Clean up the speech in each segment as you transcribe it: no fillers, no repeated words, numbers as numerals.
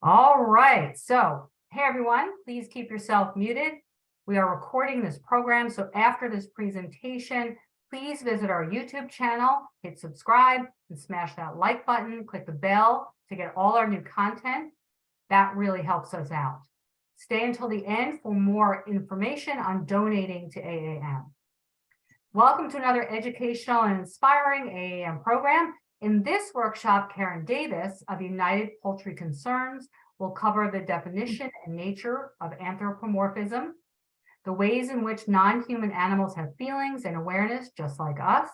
All right, so hey everyone, please keep yourself muted. We are recording this program, so after this presentation, please visit our YouTube channel, hit subscribe, and smash that like button, click the bell to get all our new content. That really helps us out. Stay until the end for more information on donating to AAM. Welcome to another educational and inspiring AAM program. In this workshop, Karen Davis of United Poultry Concerns will cover the definition and nature of anthropomorphism, the ways in which non-human animals have feelings and awareness just like us,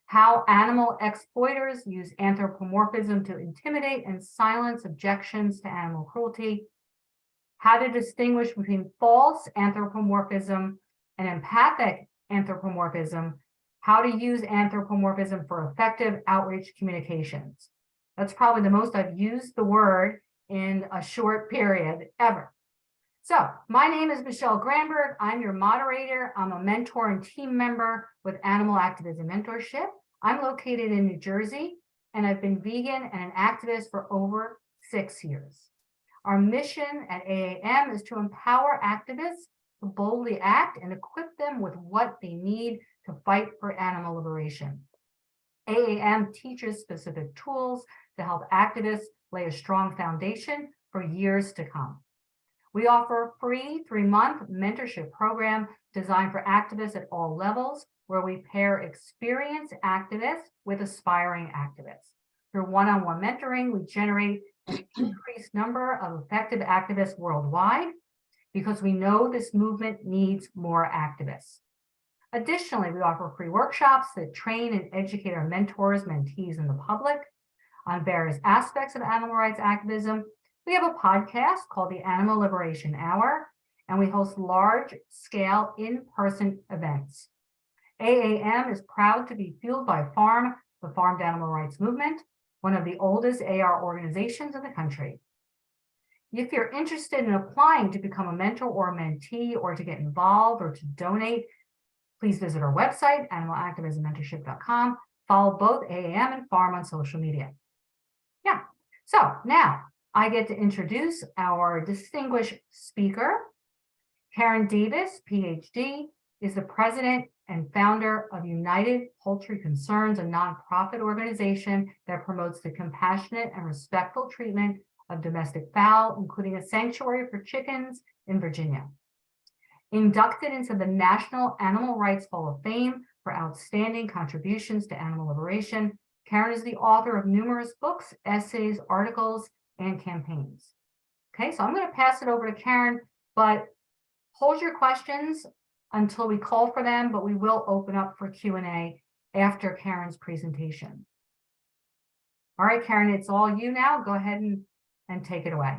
how animal exploiters use anthropomorphism to intimidate and silence objections to animal cruelty, how to distinguish between false anthropomorphism and empathic anthropomorphism, how to use anthropomorphism for effective outreach communications. That's probably the most I've used the word in a short period ever. So my name is Michelle Granberg. I'm your moderator. I'm a mentor and team member with Animal Activism Mentorship. I'm located in New Jersey, and I've been vegan and an activist for over 6 years. Our mission at AAM is to empower activists to boldly act and equip them with what they need to fight for animal liberation. AAM teaches specific tools to help activists lay a strong foundation for years to come. We offer a free 3-month mentorship program designed for activists at all levels, where we pair experienced activists with aspiring activists. Through one-on-one mentoring, we generate an increased number of effective activists worldwide because we know this movement needs more activists. Additionally, we offer free workshops that train and educate our mentors, mentees, and the public on various aspects of animal rights activism. We have a podcast called the Animal Liberation Hour, and we host large-scale in-person events. AAM is proud to be fueled by FARM, the Farmed Animal Rights Movement, one of the oldest AR organizations in the country. If you're interested in applying to become a mentor or a mentee, or to get involved or to donate, please visit our website, animalactivismmentorship.com. Follow both AAM and FARM on social media. Yeah, so now I get to introduce our distinguished speaker. Karen Davis, PhD, is the president and founder of United Poultry Concerns, a nonprofit organization that promotes the compassionate and respectful treatment of domestic fowl, including a sanctuary for chickens in Virginia. Inducted into the National Animal Rights Hall of Fame for outstanding contributions to animal liberation, Karen is the author of numerous books, essays, articles, and campaigns. Okay, so I'm going to pass it over to Karen, but hold your questions until we call for them, but we will open up for Q&A after Karen's presentation. All right, Karen, it's all you now. Go ahead and take it away.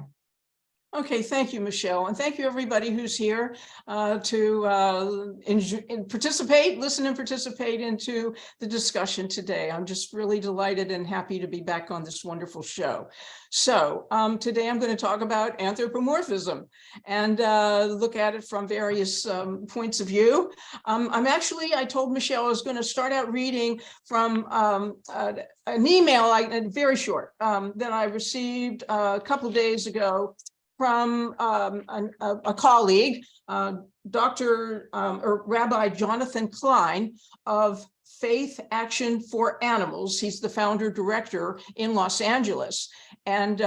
Okay, thank you, Michelle, and thank you everybody who's here to participate, listen and participate into the discussion today. I'm just really delighted and happy to be back on this wonderful show. So today I'm going to talk about anthropomorphism and look at it from various points of view. I told Michelle I was going to start out reading from an email, very short, that I received a couple of days ago from a colleague, Rabbi Jonathan Klein of Faith Action for Animals. He's the founder director in Los Angeles. And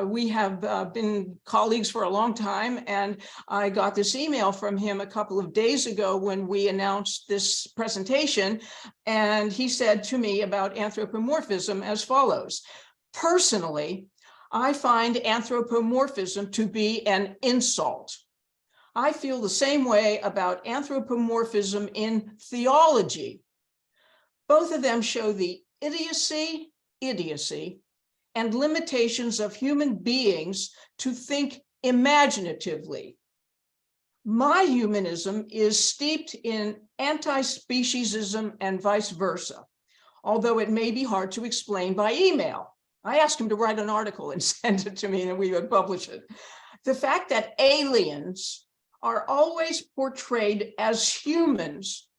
we have been colleagues for a long time. And I got this email from him a couple of days ago when we announced this presentation. And he said to me about anthropomorphism as follows: personally, I find anthropomorphism to be an insult. I feel the same way about anthropomorphism in theology. Both of them show the idiocy, and limitations of human beings to think imaginatively. My humanism is steeped in anti-speciesism and vice versa, although it may be hard to explain by email. I asked him to write an article and send it to me, and we would publish it. The fact that aliens are always portrayed as humans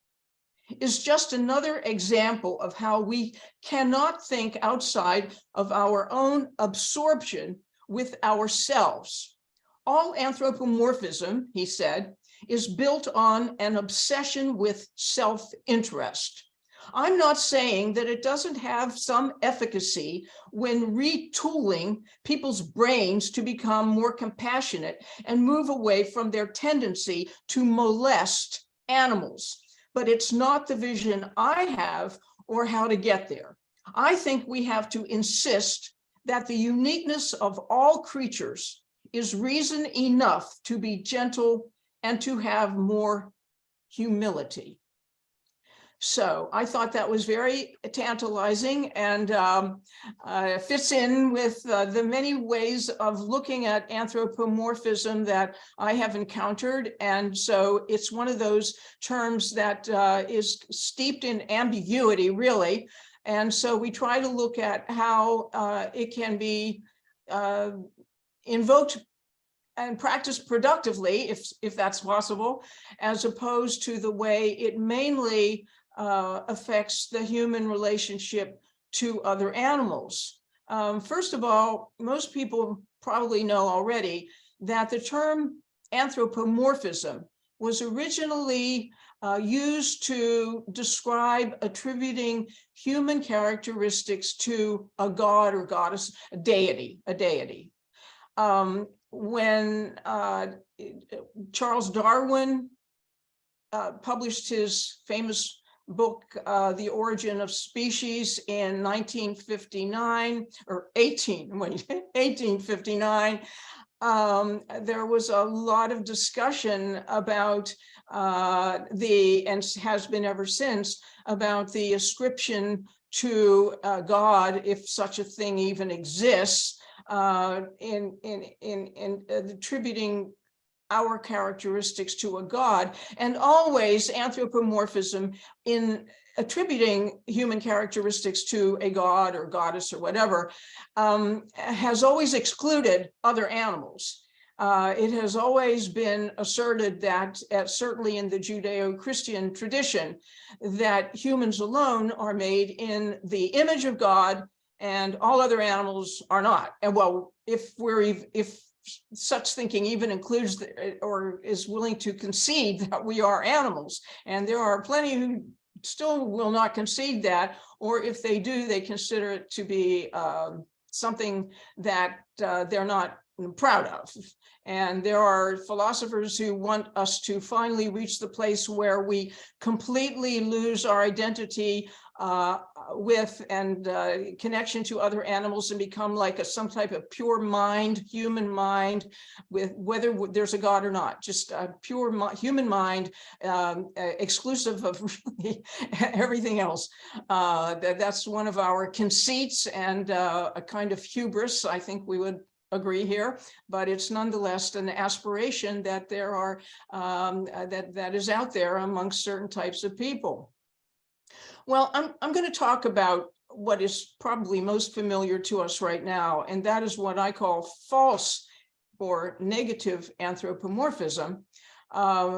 is just another example of how we cannot think outside of our own absorption with ourselves. All anthropomorphism, he said, is built on an obsession with self-interest. I'm not saying that it doesn't have some efficacy when retooling people's brains to become more compassionate and move away from their tendency to molest animals. But it's not the vision I have or how to get there. I think we have to insist that the uniqueness of all creatures is reason enough to be gentle and to have more humility. So I thought that was very tantalizing and fits in with the many ways of looking at anthropomorphism that I have encountered. And so it's one of those terms that is steeped in ambiguity, really. And so we try to look at how it can be invoked and practiced productively, if that's possible, as opposed to the way it mainly affects the human relationship to other animals. First of all, most people probably know already that the term anthropomorphism was originally used to describe attributing human characteristics to a god or goddess, a deity. When Charles Darwin published his famous book, The Origin of Species, in 1859, there was a lot of discussion about and has been ever since, about the ascription to God, if such a thing even exists, in attributing our characteristics to a god, and always anthropomorphism in attributing human characteristics to a god or goddess or whatever has always excluded other animals. It has always been asserted that, certainly in the Judeo-Christian tradition, that humans alone are made in the image of God and all other animals are not. And well, if such thinking even includes or is willing to concede that we are animals, and there are plenty who still will not concede that, or if they do, they consider it to be something that they're not proud of. And there are philosophers who want us to finally reach the place where we completely lose our identity with and connection to other animals and become like some type of pure mind, human mind, with whether there's a God or not, just a pure human mind, exclusive of really everything else. That's one of our conceits and a kind of hubris, I think we would agree here, but it's nonetheless an aspiration that there are that is out there amongst certain types of people. Well, I'm going to talk about what is probably most familiar to us right now, and that is what I call false or negative anthropomorphism,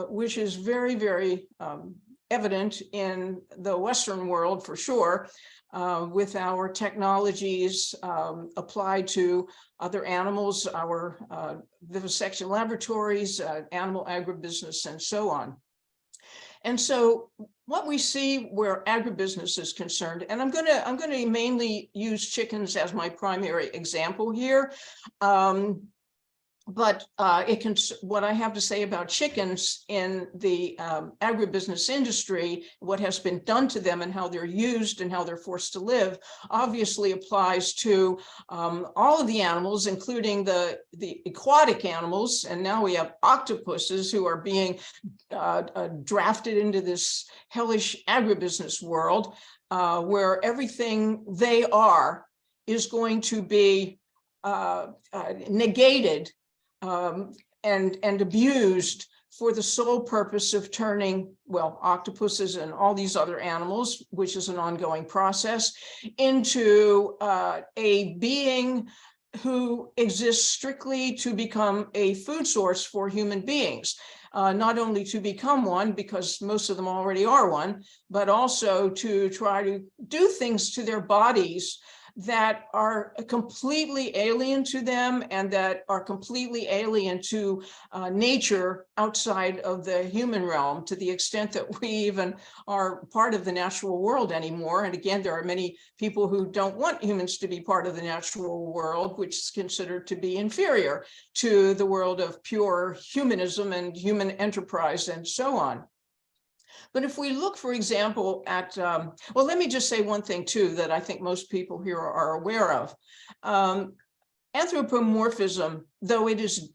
which is very, very evident in the Western world for sure, with our technologies applied to other animals, our vivisection laboratories, animal agribusiness, and so on. And so what we see where agribusiness is concerned, and I'm going to mainly use chickens as my primary example here. But what I have to say about chickens in the agribusiness industry, what has been done to them and how they're used and how they're forced to live, obviously applies to all of the animals, including the aquatic animals. And now we have octopuses who are being drafted into this hellish agribusiness world, where everything they are is going to be negated and abused for the sole purpose of turning, well, octopuses and all these other animals, which is an ongoing process, into a being who exists strictly to become a food source for human beings. Not only to become one, because most of them already are one, but also to try to do things to their bodies that are completely alien to them and that are completely alien to nature outside of the human realm, to the extent that we even are part of the natural world anymore. And again, there are many people who don't want humans to be part of the natural world, which is considered to be inferior to the world of pure humanism and human enterprise and so on. But if we look, for example, at, well, let me just say one thing too, that I think most people here are aware of. Anthropomorphism, though it is,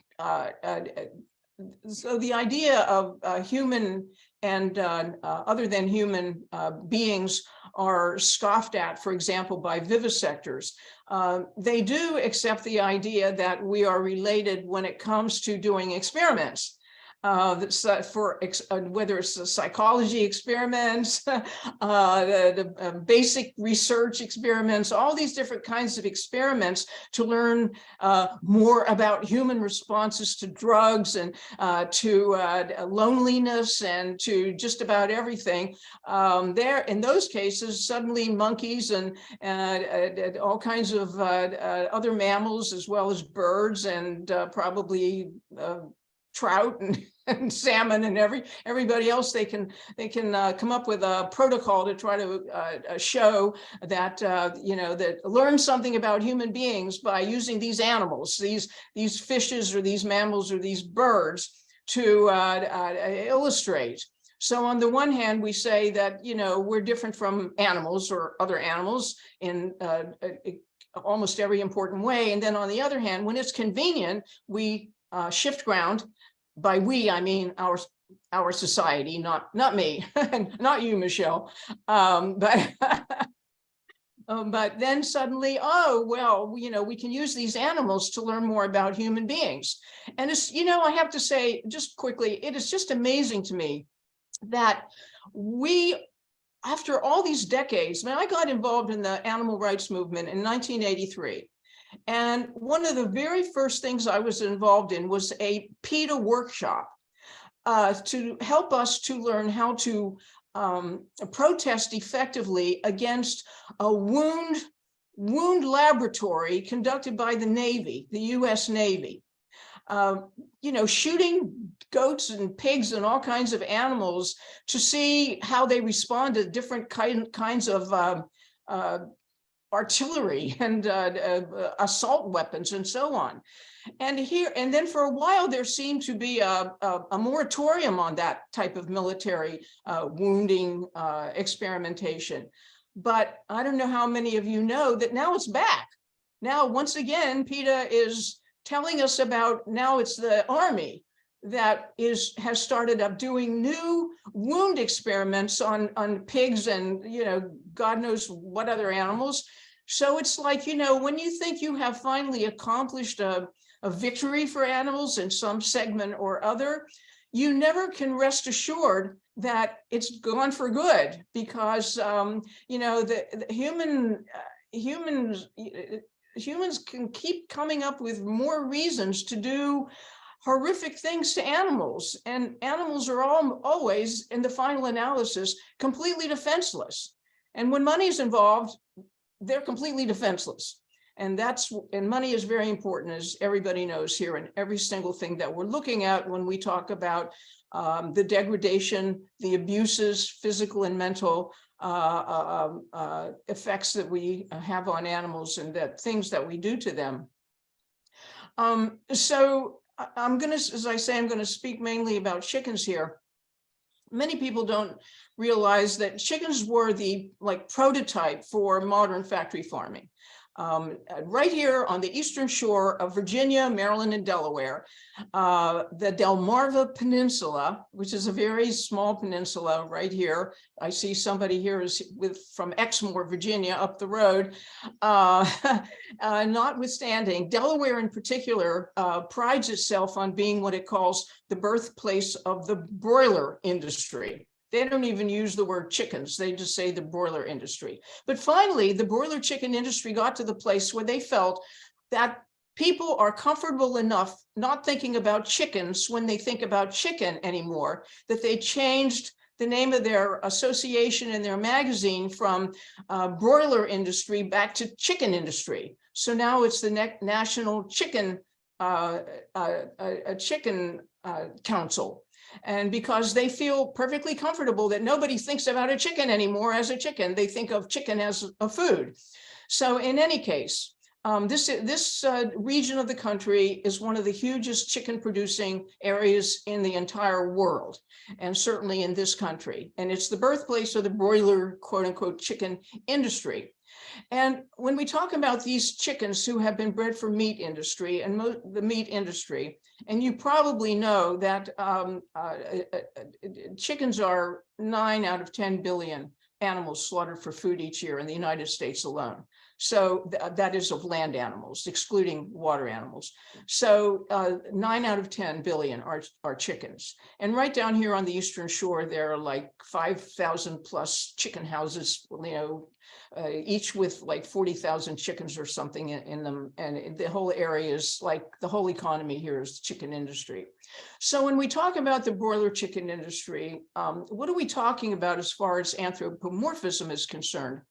so the idea of human and other than human beings are scoffed at, for example, by vivisectors. They do accept the idea that we are related when it comes to doing experiments. For whether it's the psychology experiments, the basic research experiments, all these different kinds of experiments to learn more about human responses to drugs and to loneliness and to just about everything. There, in those cases, suddenly monkeys and all kinds of other mammals, as well as birds and probably trout and salmon and everybody else, they can come up with a protocol to try to show that that learn something about human beings by using these animals, these fishes or these mammals or these birds to illustrate. So on the one hand, we say that we're different from animals or other animals in almost every important way, and then on the other hand, when it's convenient, we shift ground. By we, I mean our society, not me, not you, Michelle. But then suddenly, oh well, we can use these animals to learn more about human beings. And it's, I have to say, just quickly, it is just amazing to me that we, after all these decades, I got involved in the animal rights movement in 1983. And one of the very first things I was involved in was a PETA workshop to help us to learn how to protest effectively against a wound laboratory conducted by the Navy, the US Navy. Shooting goats and pigs and all kinds of animals to see how they respond to different kinds of artillery and assault weapons and so on. And then for a while, there seemed to be a moratorium on that type of military wounding experimentation. But I don't know how many of you know that now it's back. Now, once again, PETA is telling us about, now it's the Army that has started up doing new wound experiments on pigs and God knows what other animals. So it's like, when you think you have finally accomplished a victory for animals in some segment or other, you never can rest assured that it's gone for good, because the humans can keep coming up with more reasons to do horrific things to animals, and animals are always, in the final analysis, completely defenseless. And when money is involved, they're completely defenseless. And money is very important, as everybody knows here, in every single thing that we're looking at when we talk about the degradation, the abuses, physical and mental effects that we have on animals, and that things that we do to them. So I'm going to, as I say, I'm going to speak mainly about chickens here. Many people don't realize that chickens were the prototype for modern factory farming. Right here on the eastern shore of Virginia, Maryland, and Delaware, the Delmarva Peninsula, which is a very small peninsula right here. I see somebody here is from Exmoor, Virginia, up the road. Notwithstanding, Delaware in particular prides itself on being what it calls the birthplace of the broiler industry. They don't even use the word chickens. They just say the broiler industry. But finally, the broiler chicken industry got to the place where they felt that people are comfortable enough not thinking about chickens when they think about chicken anymore, that they changed the name of their association in their magazine from broiler industry back to chicken industry. So now it's the National Chicken Council. And because they feel perfectly comfortable that nobody thinks about a chicken anymore as a chicken, they think of chicken as a food. So in any case, this region of the country is one of the hugest chicken producing areas in the entire world, and certainly in this country. And it's the birthplace of the broiler, quote unquote, chicken industry. And when we talk about these chickens who have been bred for meat industry and the meat industry, and you probably know that chickens are 9 out of 10 billion animals slaughtered for food each year in the United States alone. So that is of land animals, excluding water animals. So 9 out of 10 billion are chickens. And right down here on the Eastern Shore, there are like 5,000 plus chicken houses, each with like 40,000 chickens or something in them. And the whole area is like the whole economy here is the chicken industry. So when we talk about the broiler chicken industry, what are we talking about as far as anthropomorphism is concerned?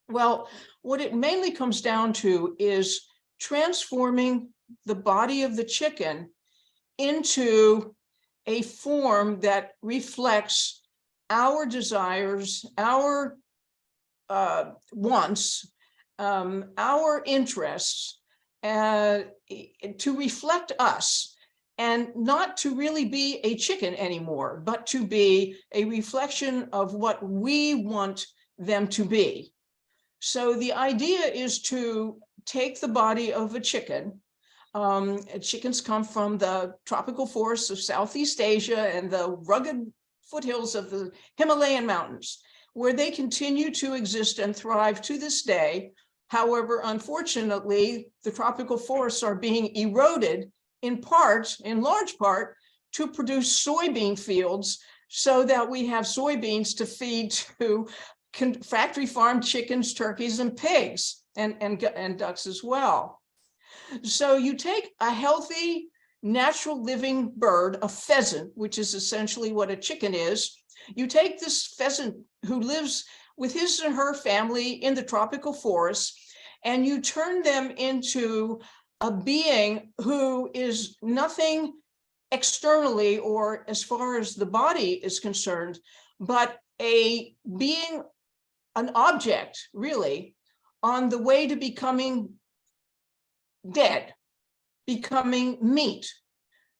Well, what it mainly comes down to is transforming the body of the chicken into a form that reflects our desires, our wants, our interests, to reflect us, and not to really be a chicken anymore, but to be a reflection of what we want them to be. So the idea is to take the body of a chicken. Chickens come from the tropical forests of Southeast Asia and the rugged foothills of the Himalayan mountains, where they continue to exist and thrive to this day. However, unfortunately, the tropical forests are being eroded in large part, to produce soybean fields so that we have soybeans to feed to factory farmed chickens, turkeys, and pigs, and ducks as well. So you take a healthy, natural living bird, a pheasant, which is essentially what a chicken is. You take this pheasant who lives with his or her family in the tropical forest, and you turn them into a being who is nothing externally or as far as the body is concerned, but a being, an object, really, on the way to becoming dead, becoming meat.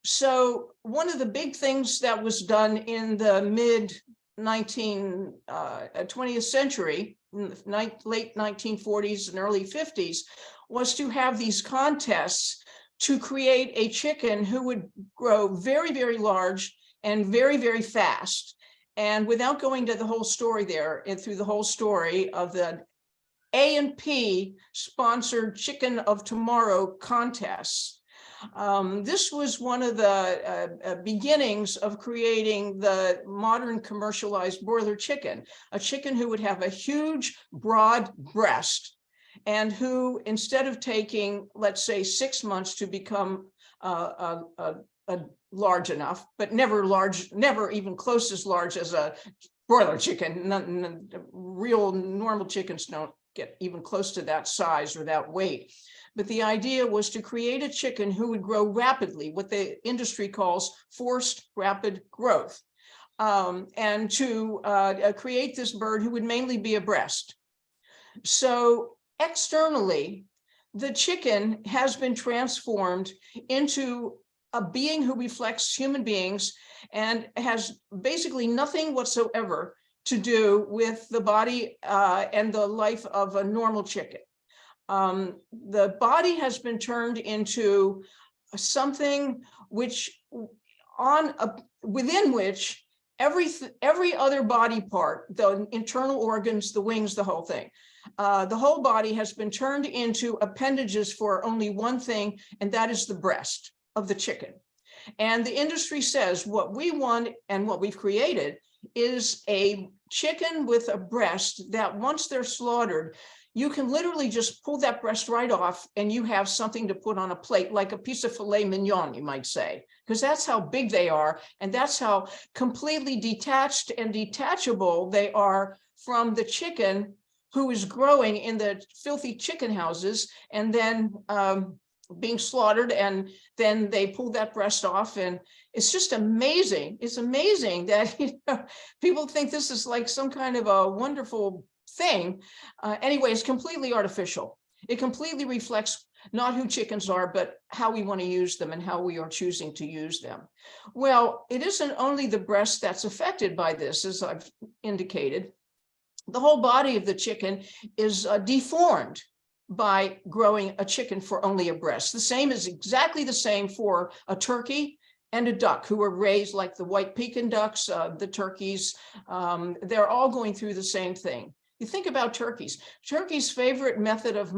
So one of the big things that was done in the mid 20th century, late 1940s and early 50s, was to have these contests to create a chicken who would grow very, very large and very, very fast. And without going to the whole story there, and through the whole story of the A&P sponsored Chicken of Tomorrow contests, this was one of the beginnings of creating the modern commercialized broiler chicken, a chicken who would have a huge, broad breast, and who, instead of taking, let's say, 6 months to become large enough, but never even close as large as a broiler chicken. Real normal chickens don't get even close to that size or that weight. But the idea was to create a chicken who would grow rapidly, what the industry calls forced rapid growth, and to create this bird who would mainly be a breast. So externally, the chicken has been transformed into a being who reflects human beings and has basically nothing whatsoever to do with the body and the life of a normal chicken. The body has been turned into something which within which every other body part, the internal organs, the wings, the whole thing, the whole body has been turned into appendages for only one thing, and that is the breast of the chicken. And the industry says what we want and what we've created is a chicken with a breast that once they're slaughtered, you can literally just pull that breast right off and you have something to put on a plate, like a piece of filet mignon, you might say, because that's how big they are. And that's how completely detached and detachable they are from the chicken who is growing in the filthy chicken houses and then being slaughtered. And then they pull that breast off. And it's just amazing. It's amazing that people think this is like some kind of a wonderful thing. Anyway, it's completely artificial. It completely reflects not who chickens are, but how we want to use them and how we are choosing to use them. Well, it isn't only the breast that's affected by this, as I've indicated. The whole body of the chicken is deformed by growing a chicken for only a breast. The same is exactly the same for a turkey and a duck who are raised like the white Pekin ducks, the turkeys. They're all going through the same thing. You think about turkeys. Turkeys' favorite method of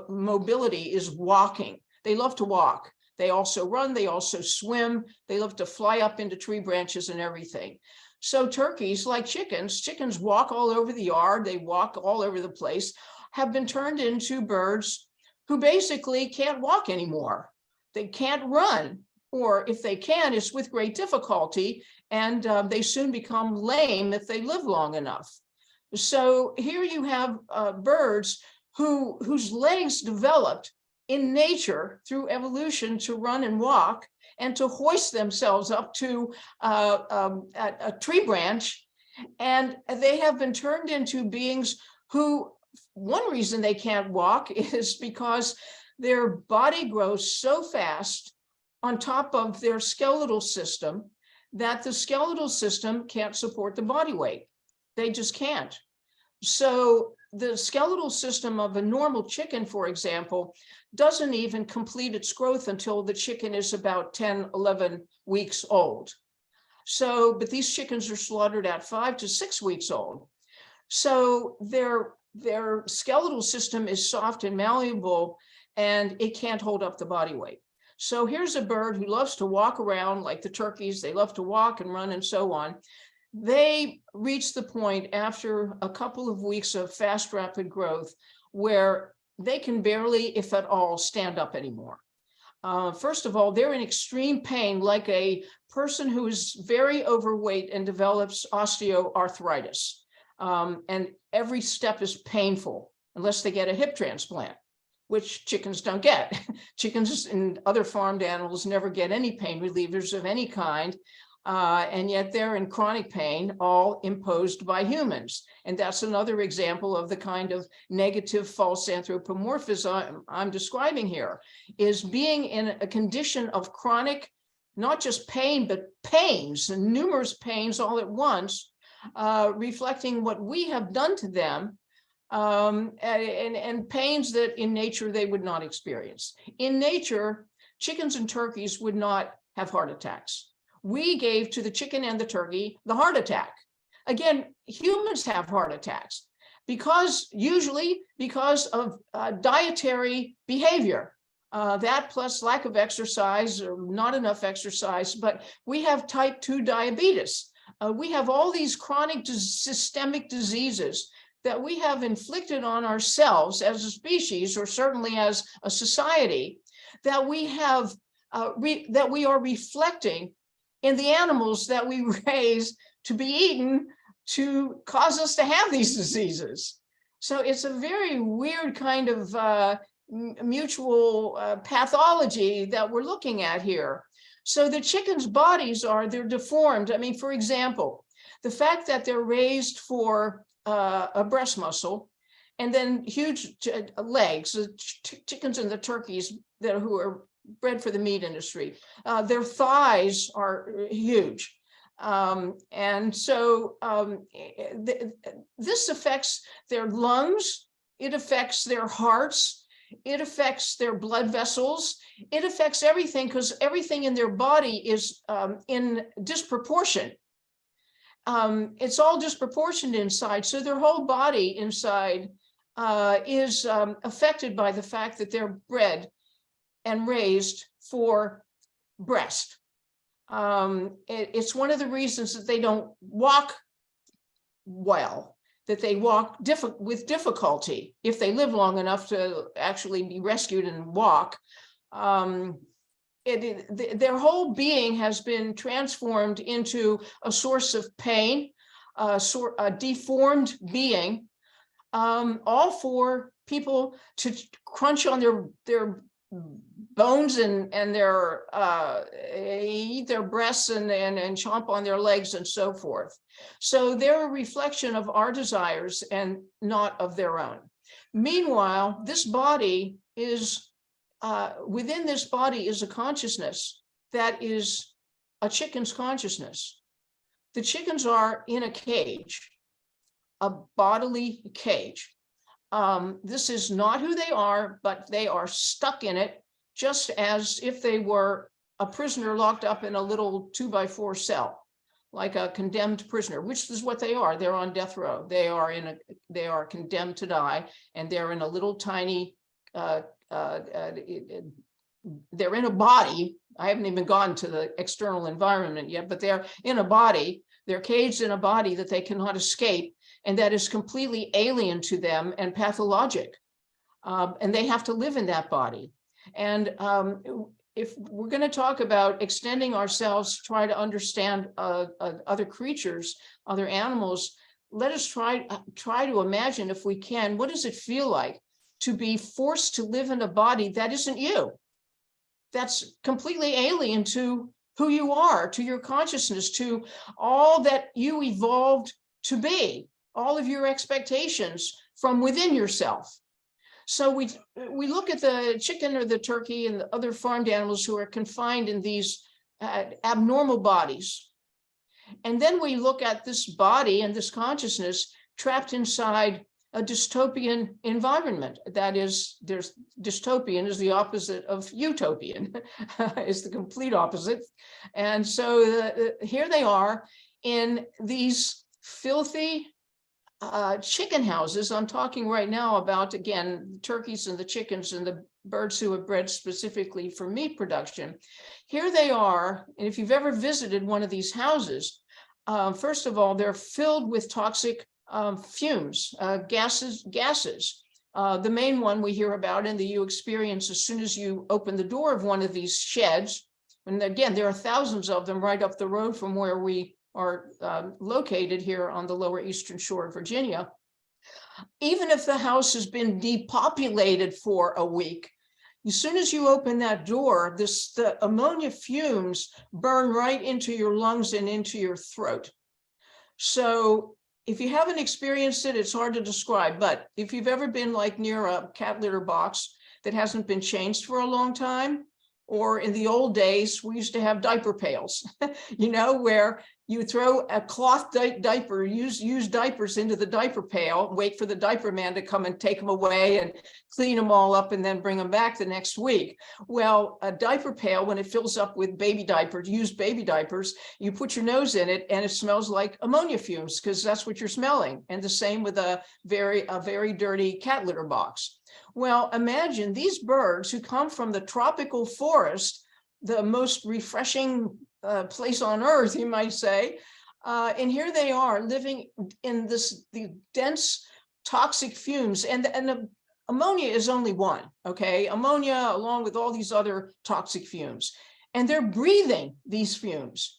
mobility is walking. They love to walk. They also run. They also swim. They love to fly up into tree branches and everything. So turkeys, like chickens walk all over the yard. They walk all over the place, have been turned into birds who basically can't walk anymore. They can't run, or if they can, it's with great difficulty, and they soon become lame if they live long enough. So here you have birds whose legs developed in nature through evolution to run and walk and to hoist themselves up to a tree branch. And they have been turned into beings who, one reason they can't walk is because their body grows so fast on top of their skeletal system that the skeletal system can't support the body weight. They just can't. So the skeletal system of a normal chicken, for example, doesn't even complete its growth until the chicken is about 10, 11 weeks old. So, but these chickens are slaughtered at 5 to 6 weeks old. So their skeletal system is soft and malleable, and it can't hold up the body weight. So here's a bird who loves to walk around like the turkeys. They love to walk and run and so on. They reach the point after a couple of weeks of fast, rapid growth where they can barely, if at all, stand up anymore. First of all, they're in extreme pain, like a person who is very overweight and develops osteoarthritis. And every step is painful unless they get a hip transplant, which chickens don't get. Chickens and other farmed animals never get any pain relievers of any kind. And yet they're in chronic pain, all imposed by humans. And that's another example of the kind of negative false anthropomorphism I'm describing here, is being in a condition of chronic, not just pain, but pains, and numerous pains all at once, reflecting what we have done to them, and pains that in nature they would not experience. In nature, chickens and turkeys would not have heart attacks. We gave to the chicken and the turkey the heart attack. Again, humans have heart attacks usually because of dietary behavior. That plus lack of exercise or not enough exercise, but we have type 2 diabetes. We have all these chronic systemic diseases that we have inflicted on ourselves as a species, or certainly as a society, that we have that we are reflecting in the animals that we raise to be eaten to cause us to have these diseases. So it's a very weird kind of mutual pathology that we're looking at here. So the chickens' bodies they're deformed. I mean, for example, the fact that they're raised for a breast muscle and then huge legs, the chickens and the turkeys who are bred for the meat industry, their thighs are huge. And so this affects their lungs, it affects their hearts, it affects their blood vessels, it affects everything, because everything in their body is in disproportion. It's all disproportioned inside, so their whole body inside is affected by the fact that they're bred and raised for breast. It's one of the reasons that they don't walk well, that they walk with difficulty if they live long enough to actually be rescued and walk. Their whole being has been transformed into a source of pain, a deformed being, all for people to crunch on their bones and their eat their breasts and chomp on their legs and so forth. So they're a reflection of our desires and not of their own. Meanwhile, this body is within this body is a consciousness that is a chicken's consciousness. The chickens are in a cage, a bodily cage. This is not who they are, but they are stuck in it, just as if they were a prisoner locked up in a little 2x4 cell, like a condemned prisoner, which is what they are. They're on death row. They are condemned to die, and they're in a little tiny, they're in a body. I haven't even gone to the external environment yet, but they're in a body. They're caged in a body that they cannot escape, and that is completely alien to them and pathologic. And they have to live in that body. And if we're going to talk about extending ourselves, try to understand other creatures, other animals, let us try to imagine, if we can, what does it feel like to be forced to live in a body that isn't you? That's completely alien to who you are, to your consciousness, to all that you evolved to be, all of your expectations from within yourself. So we look at the chicken or the turkey and the other farmed animals who are confined in these abnormal bodies. And then we look at this body and this consciousness trapped inside a dystopian environment. That is, there's dystopian is the opposite of utopian, is the complete opposite. And so here they are in these filthy chicken houses. I'm talking right now about, again, turkeys and the chickens and the birds who are bred specifically for meat production. Here they are, and if you've ever visited one of these houses, first of all, they're filled with toxic fumes, gases. The main one we hear about and that you experience as soon as you open the door of one of these sheds. And again, there are thousands of them right up the road from where we are located here on the lower eastern shore of Virginia. Even if the house has been depopulated for a week, as soon as you open that door, the ammonia fumes burn right into your lungs and into your throat. So if you haven't experienced it, it's hard to describe. But if you've ever been like near a cat litter box that hasn't been changed for a long time, or in the old days, we used to have diaper pails, you know, where you throw a cloth diaper, use diapers into the diaper pail, wait for the diaper man to come and take them away and clean them all up and then bring them back the next week. Well, a diaper pail, when it fills up with baby diapers, used baby diapers, you put your nose in it and it smells like ammonia fumes because that's what you're smelling. And the same with a very dirty cat litter box. Well, imagine these birds who come from the tropical forest, the most refreshing place on earth, you might say. And here they are living in the dense toxic fumes. And the ammonia is only one, okay? Ammonia along with all these other toxic fumes. And they're breathing these fumes.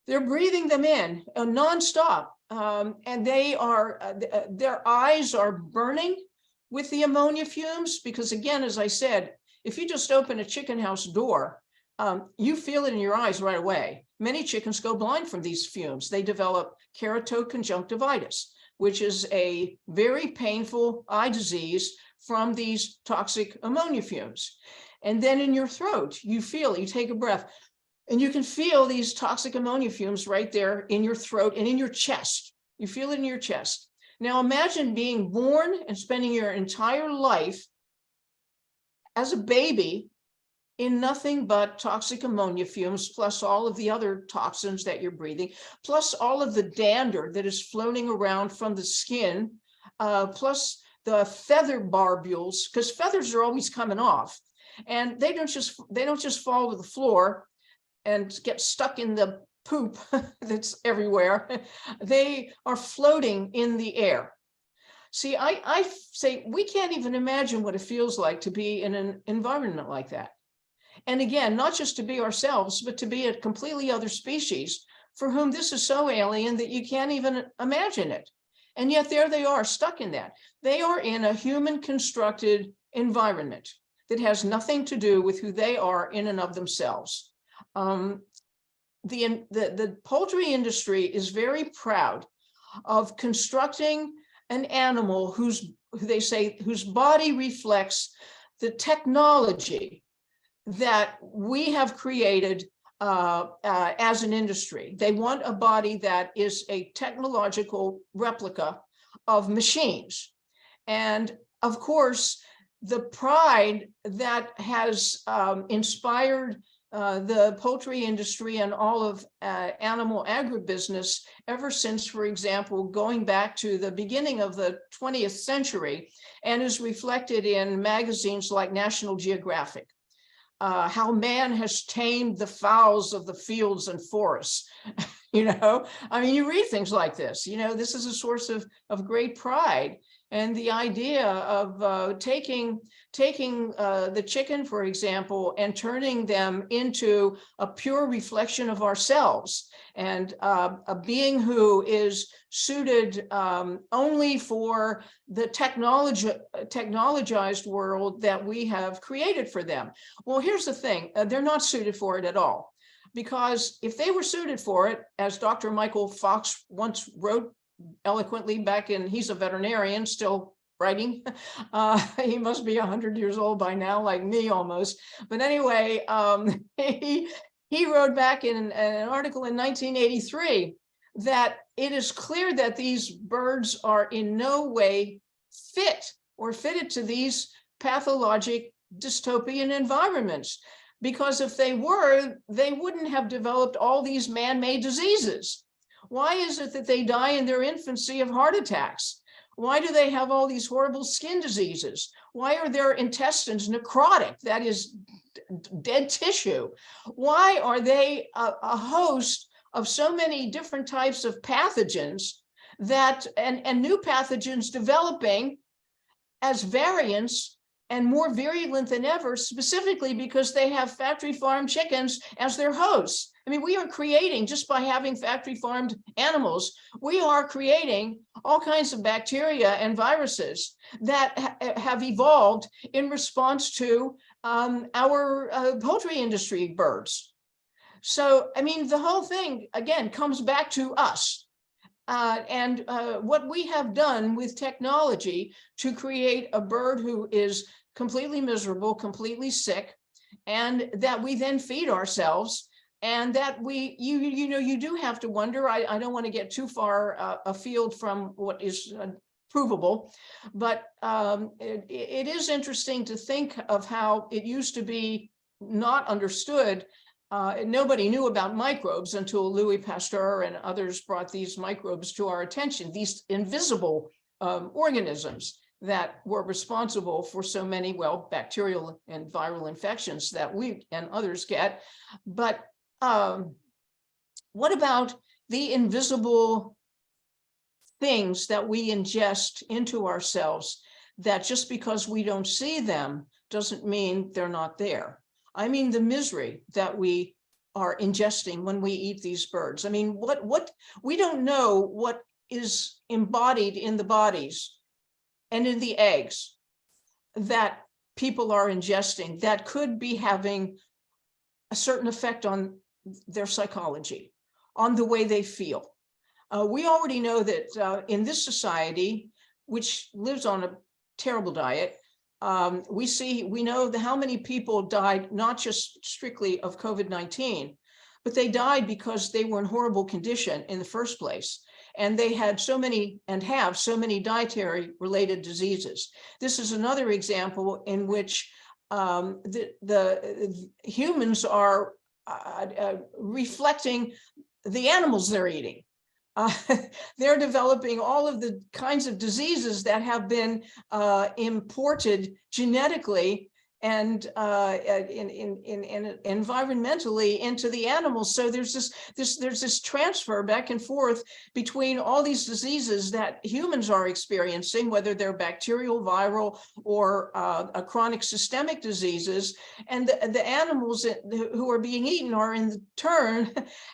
They're breathing them in nonstop. And they are, their eyes are burning with the ammonia fumes, because again, as I said, if you just open a chicken house door, you feel it in your eyes right away. Many chickens go blind from these fumes. They develop keratoconjunctivitis, which is a very painful eye disease from these toxic ammonia fumes. And then in your throat, you take a breath, and you can feel these toxic ammonia fumes right there in your throat and in your chest. You feel it in your chest. Now imagine being born and spending your entire life as a baby in nothing but toxic ammonia fumes, plus all of the other toxins that you're breathing, plus all of the dander that is floating around from the skin, plus the feather barbules, because feathers are always coming off, and they don't just fall to the floor and get stuck in the poop that's everywhere, they are floating in the air. See, I say we can't even imagine what it feels like to be in an environment like that. And again, not just to be ourselves, but to be a completely other species for whom this is so alien that you can't even imagine it. And yet there they are, stuck in that. They are in a human constructed environment that has nothing to do with who they are in and of themselves. The poultry industry is very proud of constructing an animal whose body reflects the technology that we have created as an industry. They want a body that is a technological replica of machines. And of course, the pride that has inspired the poultry industry and all of animal agribusiness ever since, for example, going back to the beginning of the 20th century, and is reflected in magazines like National Geographic. How man has tamed the fowls of the fields and forests. You know, I mean, you read things like this, you know, this is a source of great pride. And the idea of taking the chicken, for example, and turning them into a pure reflection of ourselves, and a being who is suited only for the technologized world that we have created for them. Well, here's the thing, they're not suited for it at all. Because if they were suited for it, as Dr. Michael Fox once wrote eloquently back in, he's a veterinarian still writing, he must be 100 years old by now, like me almost, but anyway, he wrote back in an article in 1983 that it is clear that these birds are in no way fit or fitted to these pathologic dystopian environments, because if they were, they wouldn't have developed all these man-made diseases. Why is it that they die in their infancy of heart attacks? Why do they have all these horrible skin diseases? Why are their intestines necrotic, that is dead tissue? Why are they a host of so many different types of pathogens that, and new pathogens developing as variants and more virulent than ever, specifically because they have factory farmed chickens as their hosts? I mean, we are creating, just by having factory farmed animals, we are creating all kinds of bacteria and viruses that have evolved in response to our poultry industry birds. So, I mean, the whole thing, again, comes back to us. And what we have done with technology to create a bird who is completely miserable, completely sick, and that we then feed ourselves, and that you do have to wonder, I don't want to get too far afield from what is provable, but it is interesting to think of how it used to be not understood. Nobody knew about microbes until Louis Pasteur and others brought these microbes to our attention, these invisible organisms that were responsible for so many, well, bacterial and viral infections that we and others get. But what about the invisible things that we ingest into ourselves, that just because we don't see them doesn't mean they're not there? I mean, the misery that we are ingesting when we eat these birds. I mean, what we don't know what is embodied in the bodies and in the eggs that people are ingesting that could be having a certain effect on their psychology, on the way they feel. We already know that in this society, which lives on a terrible diet, we know how many people died, not just strictly of COVID-19, but they died because they were in horrible condition in the first place. And they had so many, and have so many, dietary related diseases. This is another example in which the humans are reflecting the animals they're eating. They're developing all of the kinds of diseases that have been imported genetically and environmentally into the animals. So there's this transfer back and forth between all these diseases that humans are experiencing, whether they're bacterial, viral, or chronic systemic diseases, and the animals who are being eaten are in turn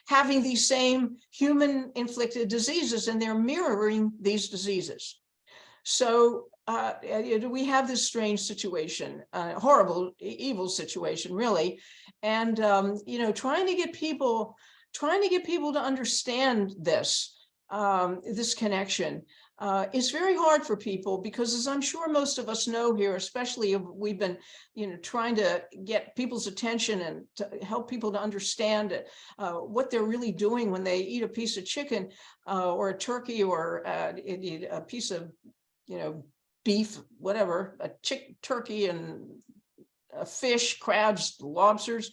having these same human inflicted diseases, and they're mirroring these diseases. So we have this strange situation, horrible, evil situation, really, and trying to get people to understand this this connection is very hard for people, because, as I'm sure most of us know here, especially if we've been trying to get people's attention and to help people to understand what they're really doing when they eat a piece of chicken or a turkey or a piece of beef, whatever, a turkey and fish, crabs, lobsters.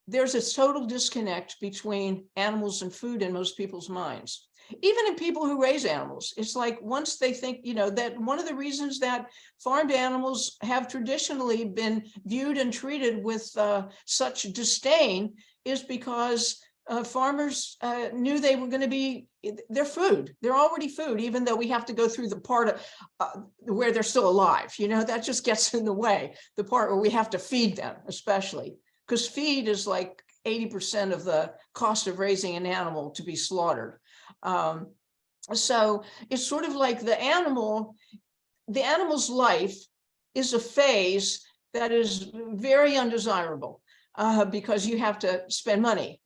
There's a total disconnect between animals and food in most people's minds. Even in people who raise animals, it's like once they think, that one of the reasons that farmed animals have traditionally been viewed and treated with such disdain is because farmers knew they were going to be their food. They're already food, even though we have to go through the part of where they're still alive. That just gets in the way, the part where we have to feed them, especially because feed is like 80% of the cost of raising an animal to be slaughtered. So it's sort of like the animal's life is a phase that is very undesirable. Because you have to spend money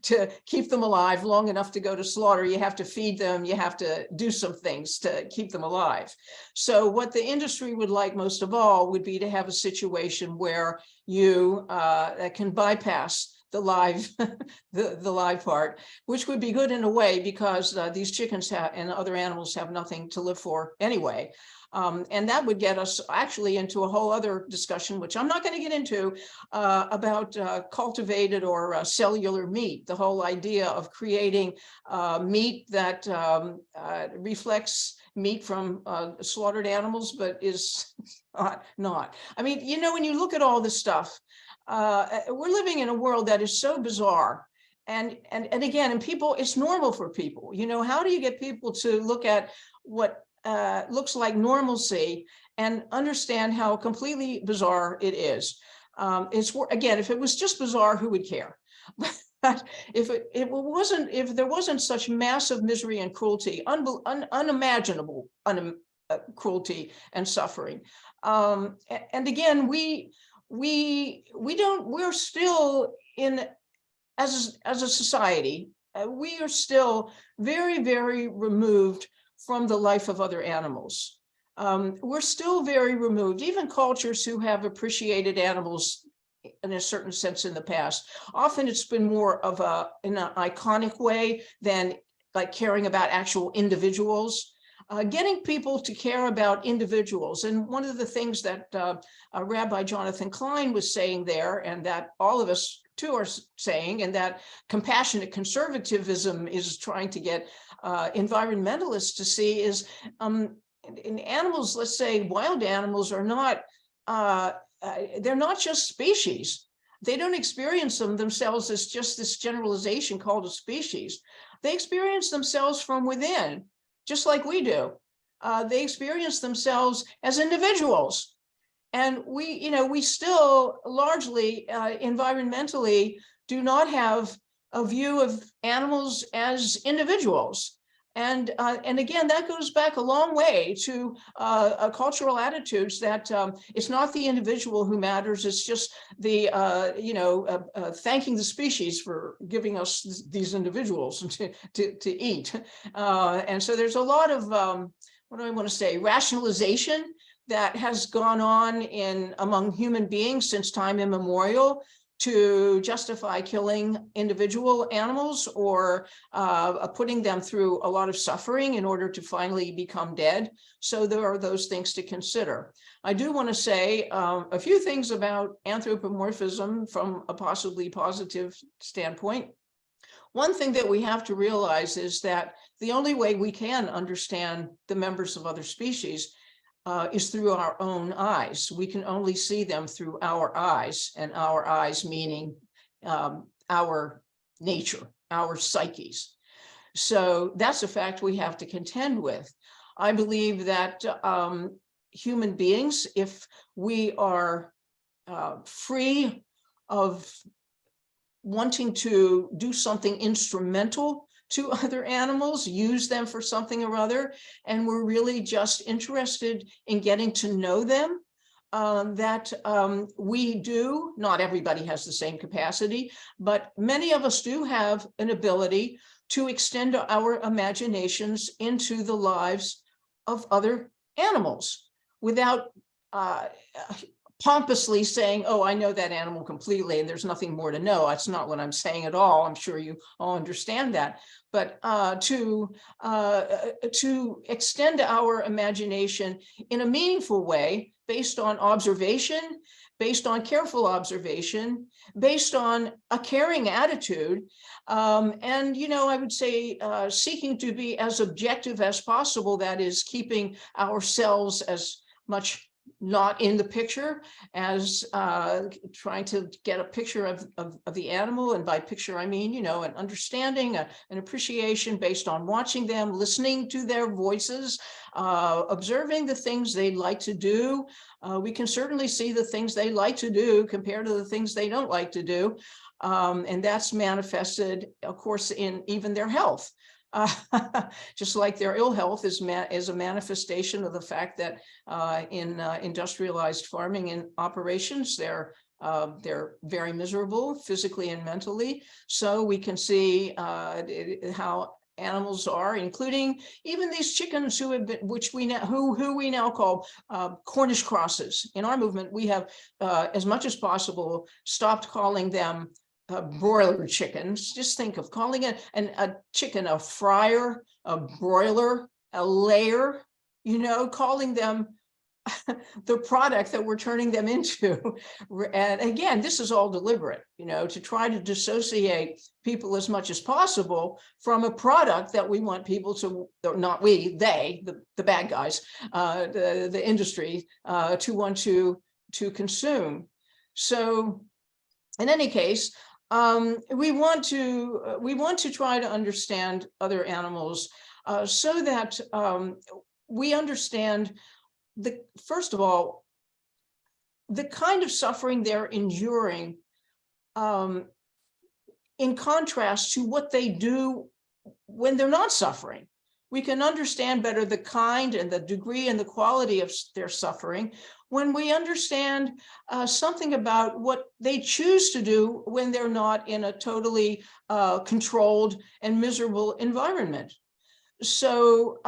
to keep them alive long enough to go to slaughter. You have to feed them. You have to do some things to keep them alive. So what the industry would like most of all would be to have a situation where you can bypass the live, the live part, which would be good in a way, because these chickens and other animals have nothing to live for anyway. And that would get us actually into a whole other discussion, which I'm not going to get into, about cultivated or cellular meat, the whole idea of creating meat that reflects meat from slaughtered animals, but is not. I mean, when you look at all this stuff, we're living in a world that is so bizarre. And again, people, it's normal for people. How do you get people to look at what looks like normalcy and understand how completely bizarre it is? Again, if it was just bizarre, who would care? But if there wasn't such massive misery and cruelty, unimaginable cruelty and suffering, and again, we're still in, as a society, we are still very, very removed from the life of other animals. We're still very removed. Even cultures who have appreciated animals in a certain sense in the past, often it's been more of in an iconic way than like caring about actual individuals. Getting people to care about individuals. And one of the things that Rabbi Jonathan Klein was saying there, and that all of us too are saying, and that compassionate conservatism is trying to get environmentalists to see, is in animals, let's say wild animals are not, they're not just species. They don't experience themselves as just this generalization called a species. They experience themselves from within, just like we do. They experience themselves as individuals. And we still largely environmentally do not have a view of animals as individuals. And again, that goes back a long way to cultural attitudes that it's not the individual who matters. It's just the, thanking the species for giving us these individuals to eat. And so there's a lot of, what do I want to say, rationalization that has gone on among human beings since time immemorial to justify killing individual animals or putting them through a lot of suffering in order to finally become dead. So there are those things to consider. I do want to say a few things about anthropomorphism from a possibly positive standpoint. One thing that we have to realize is that the only way we can understand the members of other species is through our own eyes. We can only see them through our eyes, and our eyes meaning our nature, our psyches. So that's a fact we have to contend with. I believe that human beings, if we are free of wanting to do something instrumental to other animals, use them for something or other, and we're really just interested in getting to know them, that we do, not everybody has the same capacity, but many of us do have an ability to extend our imaginations into the lives of other animals without pompously saying, oh, I know that animal completely and there's nothing more to know. That's not what I'm saying at all. I'm sure you all understand that. But to extend our imagination in a meaningful way, based on observation, based on careful observation, based on a caring attitude, and, you know, I would say seeking to be as objective as possible, that is keeping ourselves as much not in the picture as trying to get a picture of the animal. And by picture, I mean, you know, an understanding, an appreciation based on watching them, listening to their voices, observing the things they like to do. We can certainly see the things they like to do compared to the things they don't like to do. And that's manifested, of course, in even their health. Just like their ill health is a manifestation of the fact that in industrialized farming and operations, they're very miserable physically and mentally. So we can see how animals are, including even these chickens who have been, which we now who we now call Cornish crosses. In our movement, we have, as much as possible, stopped calling them broiler chickens. Just think of calling a chicken a fryer, a broiler, a layer, you know, calling them the product that we're turning them into. And again, this is all deliberate, you know, to try to dissociate people as much as possible from a product that we want people to, not we, they, the bad guys, the industry, to want to consume. So in any case, we want to try to understand other animals so that we understand first of all, the kind of suffering they're enduring, in contrast to what they do when they're not suffering. We can understand better the kind and the degree and the quality of their suffering when we understand something about what they choose to do when they're not in a totally controlled and miserable environment. So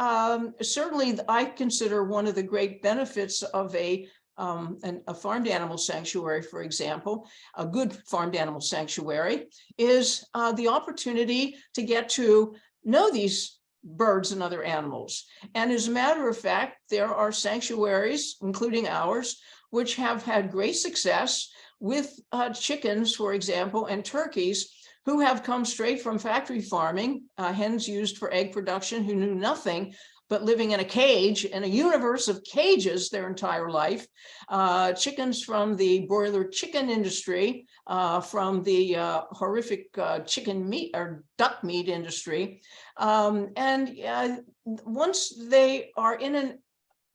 certainly I consider one of the great benefits of a farmed animal sanctuary, for example, a good farmed animal sanctuary, is the opportunity to get to know these birds and other animals. And as a matter of fact, there are sanctuaries, including ours, which have had great success with chickens, for example, and turkeys who have come straight from factory farming, hens used for egg production who knew nothing but living in a cage, in a universe of cages their entire life, chickens from the broiler chicken industry, from the horrific chicken meat or duck meat industry. And once they are in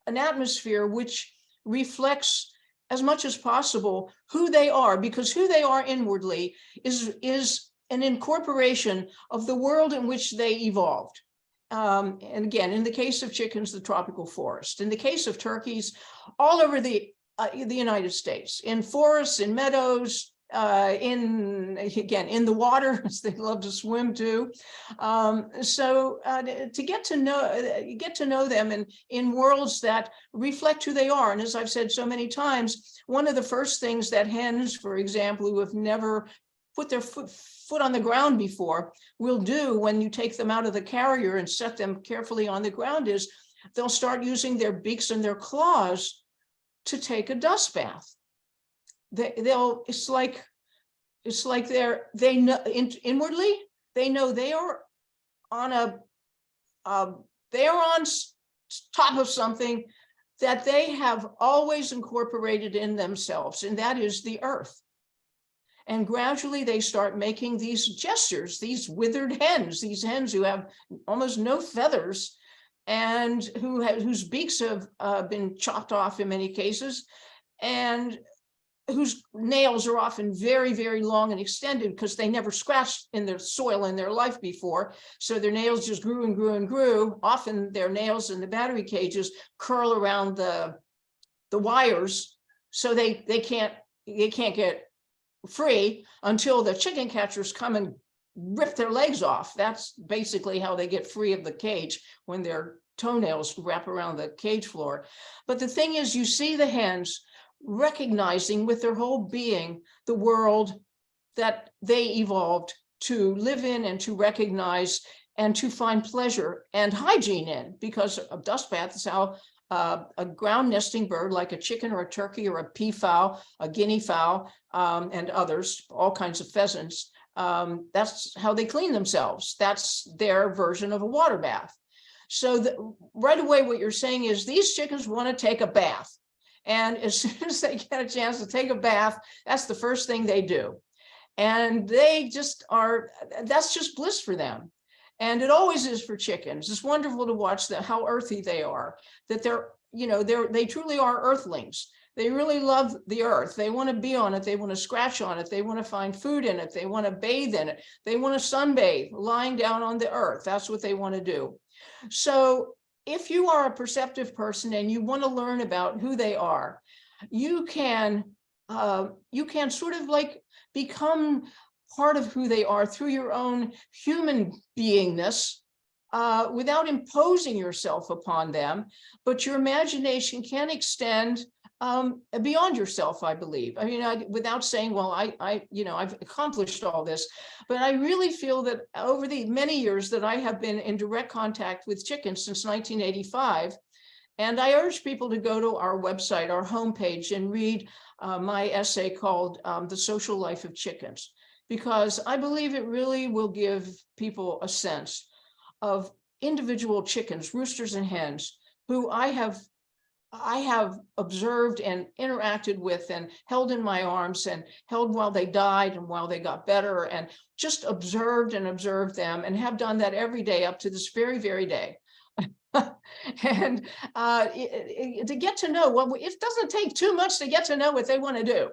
an atmosphere which reflects as much as possible who they are, because who they are inwardly is an incorporation of the world in which they evolved. And again, in the case of chickens, the tropical forest. In the case of turkeys, all over the United States, in forests, in meadows, in the water, as they love to swim too. So to get to know them in worlds that reflect who they are. And as I've said so many times, one of the first things that hens, for example, who have never put their foot on the ground before will do when you take them out of the carrier and set them carefully on the ground is they'll start using their beaks and their claws to take a dust bath. It's like they know inwardly, they know they are on top of something that they have always incorporated in themselves, and that is the earth. And gradually they start making these gestures, these withered hens, these hens who have almost no feathers and whose beaks have been chopped off in many cases, and whose nails are often very, very long and extended because they never scratched in the soil in their life before. So their nails just grew and grew and grew. Often their nails in the battery cages curl around the wires, so they can't get free until the chicken catchers come and rip their legs off. That's basically how they get free of the cage, when their toenails wrap around the cage floor. But the thing is, you see the hens recognizing with their whole being the world that they evolved to live in and to recognize and to find pleasure and hygiene in, because a dust bath is how a ground nesting bird like a chicken or a turkey or a peafowl, a guinea fowl, and others, all kinds of pheasants, that's how they clean themselves. That's their version of a water bath. So right away, what you're saying is these chickens want to take a bath. And as soon as they get a chance to take a bath, that's the first thing they do. And they just are, that's just bliss for them. And it always is for chickens. It's wonderful to watch how earthy they are, that they truly are earthlings. They really love the earth. They want to be on it. They want to scratch on it. They want to find food in it. They want to bathe in it. They want to sunbathe lying down on the earth. That's what they want to do. So if you are a perceptive person and you want to learn about who they are, you can sort of like become part of who they are through your own human beingness, without imposing yourself upon them. But your imagination can extend beyond yourself, I believe. I mean, without saying, well, I've accomplished all this, but I really feel that over the many years that I have been in direct contact with chickens since 1985, and I urge people to go to our website, our homepage, and read my essay called The Social Life of Chickens, because I believe it really will give people a sense of individual chickens, roosters and hens, who I have observed and interacted with and held in my arms and held while they died and while they got better, and just observed them, and have done that every day up to this very, very day. And to get to know, well, it doesn't take too much to get to know what they want to do.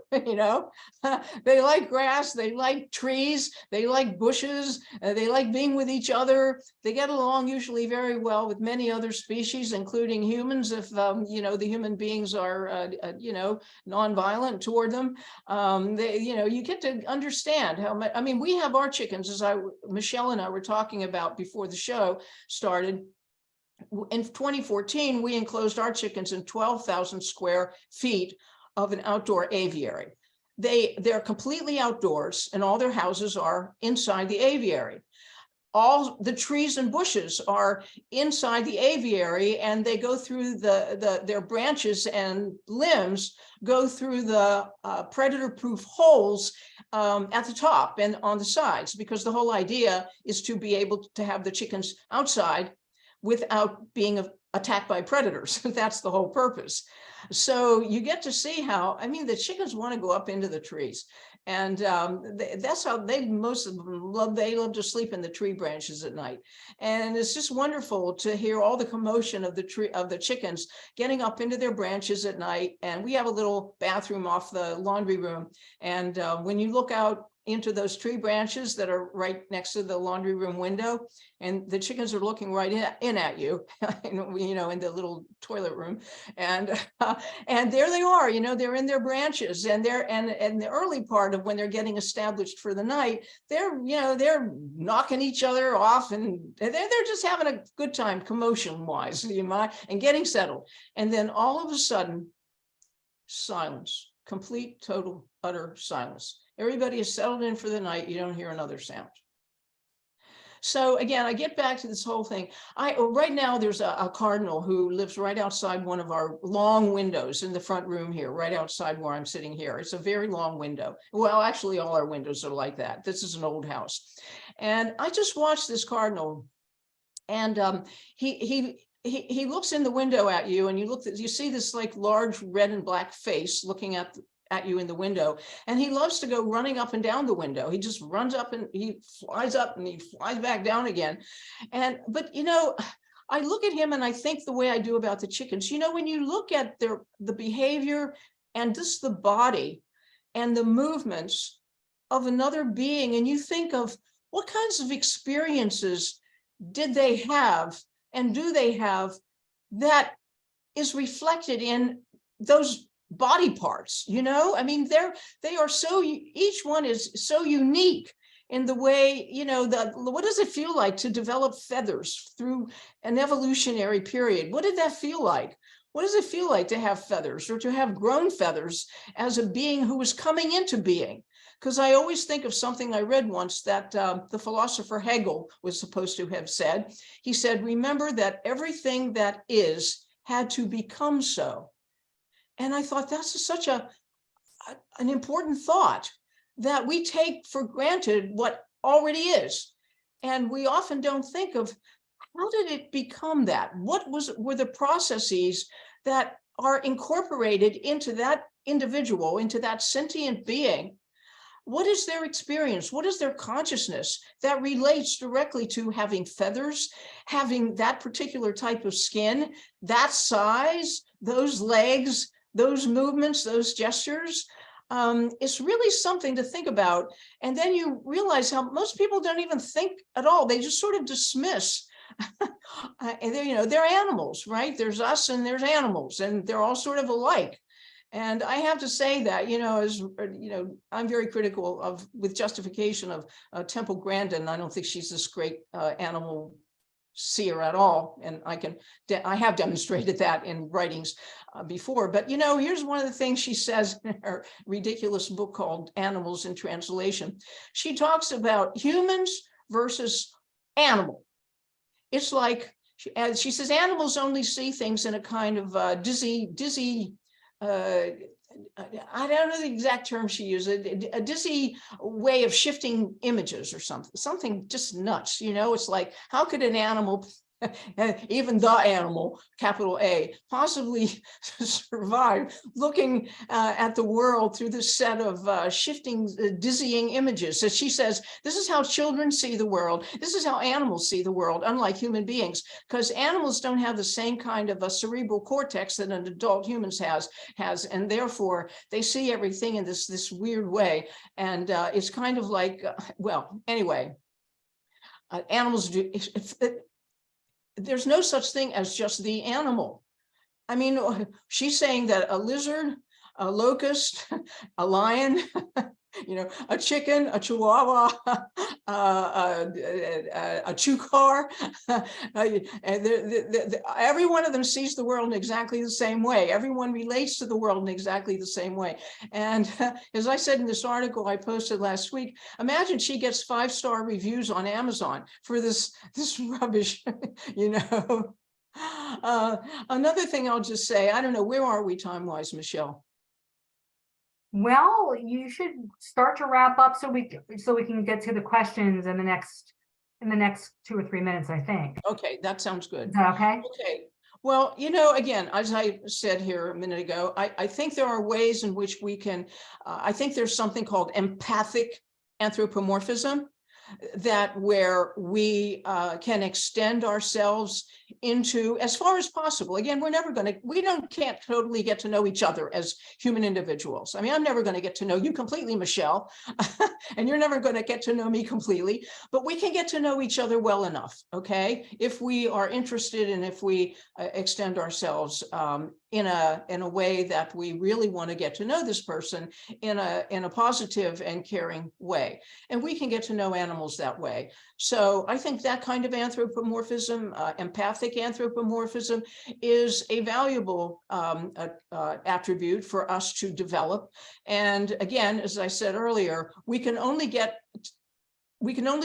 They like grass, they like trees, they like bushes, they like being with each other. They get along usually very well with many other species, including humans, if the human beings are nonviolent toward them. You get to understand how much. I mean, we have our chickens, as Michelle and I were talking about before the show started. In 2014, we enclosed our chickens in 12,000 square feet of an outdoor aviary. They're completely outdoors, and all their houses are inside the aviary. All the trees and bushes are inside the aviary, and they go through their branches and limbs go through the predator-proof holes at the top and on the sides, because the whole idea is to be able to have the chickens outside without being attacked by predators. That's the whole purpose. So you get to see how, I mean, the chickens want to go up into the trees. And that's how most of them love to sleep in the tree branches at night. And it's just wonderful to hear all the commotion of the chickens getting up into their branches at night. And we have a little bathroom off the laundry room. And when you look out into those tree branches that are right next to the laundry room window, and the chickens are looking right in at you, in the little toilet room, and there they are, they're in their branches, and the early part of when they're getting established for the night, they're knocking each other off, and they're just having a good time, commotion wise, and getting settled. And then all of a sudden, silence, complete, total, utter silence. Everybody is settled in for the night. You don't hear another sound. So again, I get back to this whole thing. Right now there's a cardinal who lives right outside one of our long windows in the front room here, right outside where I'm sitting here. It's a very long window. Well, actually all our windows are like that. This is an old house. And I just watched this cardinal, and he he looks in the window at you, and you see this like large red and black face looking at you in the window, and he loves to go running up and down the window. He just runs up and he flies up and he flies back down again. But I look at him and I think the way I do about the chickens. When you look at the behavior and just the body and the movements of another being, and you think of what kinds of experiences did they have and do they have that is reflected in those body parts. I mean, they are so, each one is so unique in the way, what does it feel like to develop feathers through an evolutionary period? What did that feel like? What does it feel like to have feathers, or to have grown feathers as a being who was coming into being? Because I always think of something I read once that the philosopher Hegel was supposed to have said. He said, remember that everything that is had to become so. And I thought that's such an important thought, that we take for granted what already is. And we often don't think of, how did it become that? What were the processes that are incorporated into that individual, into that sentient being? What is their experience? What is their consciousness that relates directly to having feathers, having that particular type of skin, that size, those legs, those movements, those gestures? It's really something to think about. And then you realize how most people don't even think at all. They just sort of dismiss. And they're animals, right? There's us and there's animals, and they're all sort of alike. And I have to say that, I'm very critical with justification of Temple Grandin. I don't think she's this great animal seer at all. And I have demonstrated that in writings before. But, here's one of the things she says in her ridiculous book called Animals in Translation. She talks about humans versus animal. It's like, as she says, animals only see things in a kind of dizzy, I don't know the exact term she used, a dizzy way of shifting images or something just nuts. It's like, how could an animal, even the animal, capital A, possibly survive looking at the world through this set of shifting, dizzying images? So she says, this is how children see the world. This is how animals see the world, unlike human beings, because animals don't have the same kind of a cerebral cortex that an adult humans has, and therefore they see everything in this weird way. And it's kind of like, animals do. There's no such thing as just the animal. I mean, she's saying that a lizard, a locust, a lion, a chicken, a chihuahua, a chukar, every one of them sees the world in exactly the same way. Everyone relates to the world in exactly the same way. And as I said in this article I posted last week, imagine she gets 5-star reviews on Amazon for this rubbish, Another thing I'll just say, I don't know, where are we time-wise, Michelle? Well, you should start to wrap up so we can get to the questions in the next 2 or 3 minutes, I think. Okay, that sounds good. Is that okay? Okay. Well, again, as I said here a minute ago, I think there are ways in which we can, I think there's something called empathic anthropomorphism, that where we can extend ourselves into, as far as possible. Again, can't totally get to know each other as human individuals. I mean, I'm never going to get to know you completely, Michelle, and you're never going to get to know me completely, but we can get to know each other well enough, okay? If we are interested and if we extend ourselves in a way that we really want to get to know this person in a positive and caring way. And we can get to know animals that way. So I think that kind of anthropomorphism, empathic anthropomorphism, is a valuable attribute for us to develop. And again, as I said earlier, we can only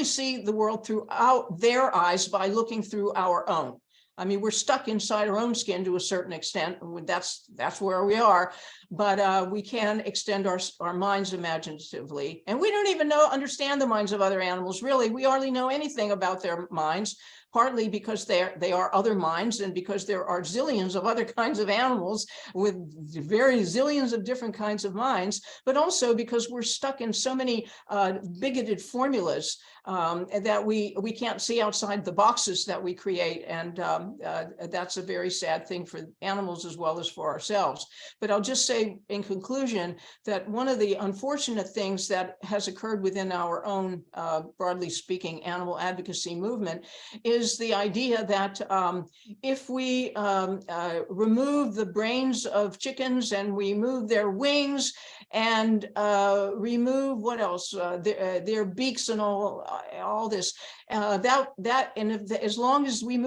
see the world through their eyes by looking through our own. I mean, we're stuck inside our own skin to a certain extent. That's where we are, but we can extend our minds imaginatively. And we don't even understand the minds of other animals, really. We hardly know anything about their minds, partly because they are other minds, and because there are zillions of other kinds of animals with very zillions of different kinds of minds, but also because we're stuck in so many bigoted formulas that we can't see outside the boxes that we create. And that's a very sad thing for animals as well as for ourselves. But I'll just say in conclusion that one of the unfortunate things that has occurred within our own, broadly speaking, animal advocacy movement is the idea that if we remove the brains of chickens and we move their wings and remove what else, their beaks and all this, as long as we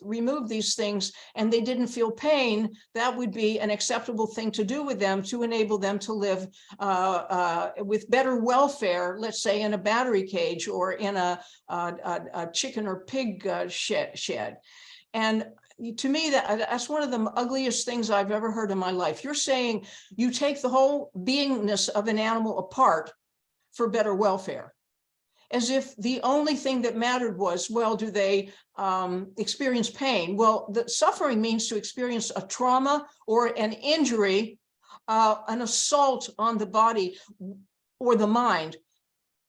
remove these things and they didn't feel pain, that would be an acceptable thing to do with them to enable them to live with better welfare, let's say in a battery cage or in a chicken or pig shed. And to me, that's one of the ugliest things I've ever heard in my life. You're saying you take the whole beingness of an animal apart for better welfare, as if the only thing that mattered was, well, do they experience pain? Well, the suffering means to experience a trauma or an injury, an assault on the body or the mind,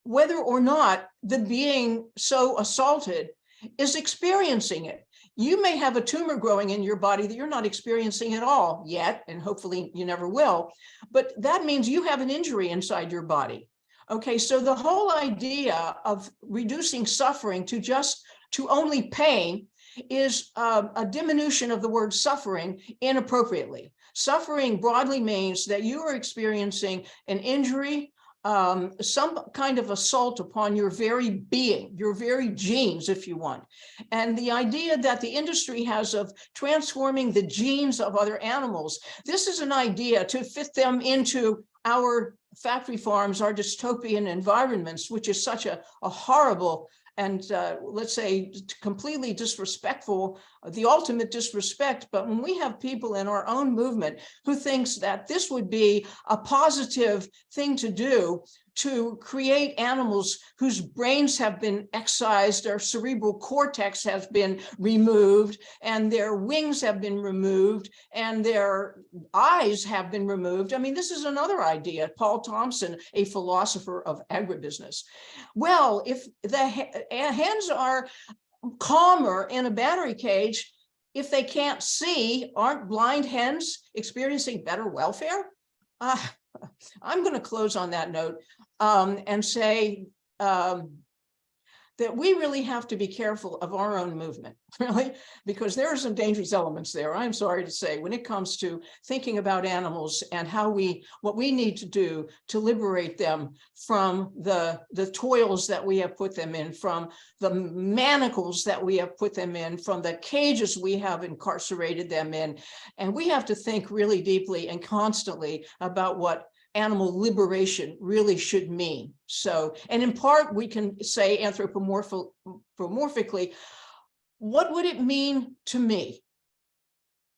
whether or not the being so assaulted is experiencing it. You may have a tumor growing in your body that you're not experiencing at all yet, and hopefully you never will, but that means you have an injury inside your body. Okay, so the whole idea of reducing suffering to only pain is a diminution of the word suffering inappropriately. Suffering broadly means that you are experiencing an injury, some kind of assault upon your very being, your very genes, if you want. And the idea that the industry has of transforming the genes of other animals, this is an idea to fit them into our factory farms, our dystopian environments, which is such a horrible and let's say completely disrespectful, the ultimate disrespect. But when we have people in our own movement who thinks that this would be a positive thing to do, to create animals whose brains have been excised, their cerebral cortex has been removed, and their wings have been removed, and their eyes have been removed. I mean, this is another idea. Paul Thompson, a philosopher of agribusiness. Well, if the hens are calmer in a battery cage, if they can't see, aren't blind hens experiencing better welfare? I'm going to close on that note and say that we really have to be careful of our own movement, really, because there are some dangerous elements there, I'm sorry to say, when it comes to thinking about animals and what we need to do to liberate them from the toils that we have put them in, from the manacles that we have put them in, from the cages we have incarcerated them in. And we have to think really deeply and constantly about what animal liberation really should mean. So, and in part, we can say anthropomorphically, what would it mean to me?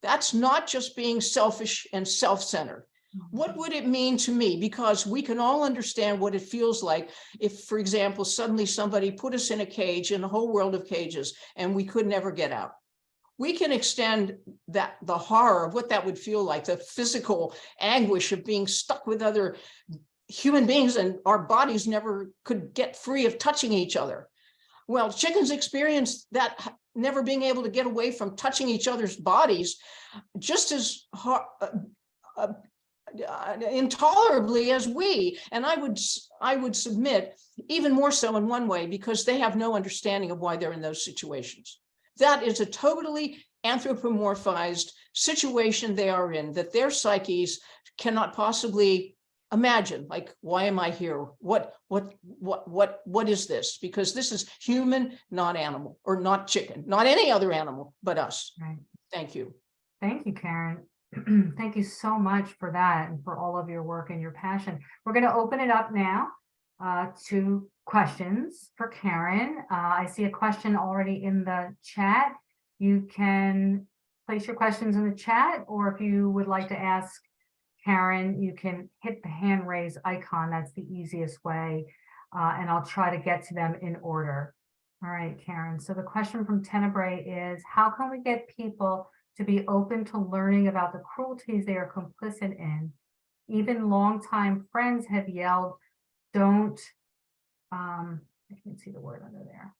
That's not just being selfish and self-centered. What would it mean to me? Because we can all understand what it feels like if, for example, suddenly somebody put us in a cage, in a whole world of cages, and we could never get out. We can extend the horror of what that would feel like, the physical anguish of being stuck with other human beings and our bodies never could get free of touching each other. Well, chickens experience that, never being able to get away from touching each other's bodies just as intolerably as we. And I would submit even more so in one way, because they have no understanding of why they're in those situations. That is a totally anthropomorphized situation they are in, that their psyches cannot possibly imagine. Like, why am I here? What is this? Because this is human, not animal, or not chicken, not any other animal but us. Right. Thank you. Thank you, Karen. Thank you so much for that and for all of your work and your passion. We're going to open it up now to questions for Karen. I see a question already in the chat. You can place your questions in the chat, or if you would like to ask Karen, you can hit the hand raise icon. That's the easiest way, and I'll try to get to them in order. All right, Karen. So the question from Tenebrae is, how can we get people to be open to learning about the cruelties they are complicit in? Even longtime friends have yelled, don't, I can't see the word under there.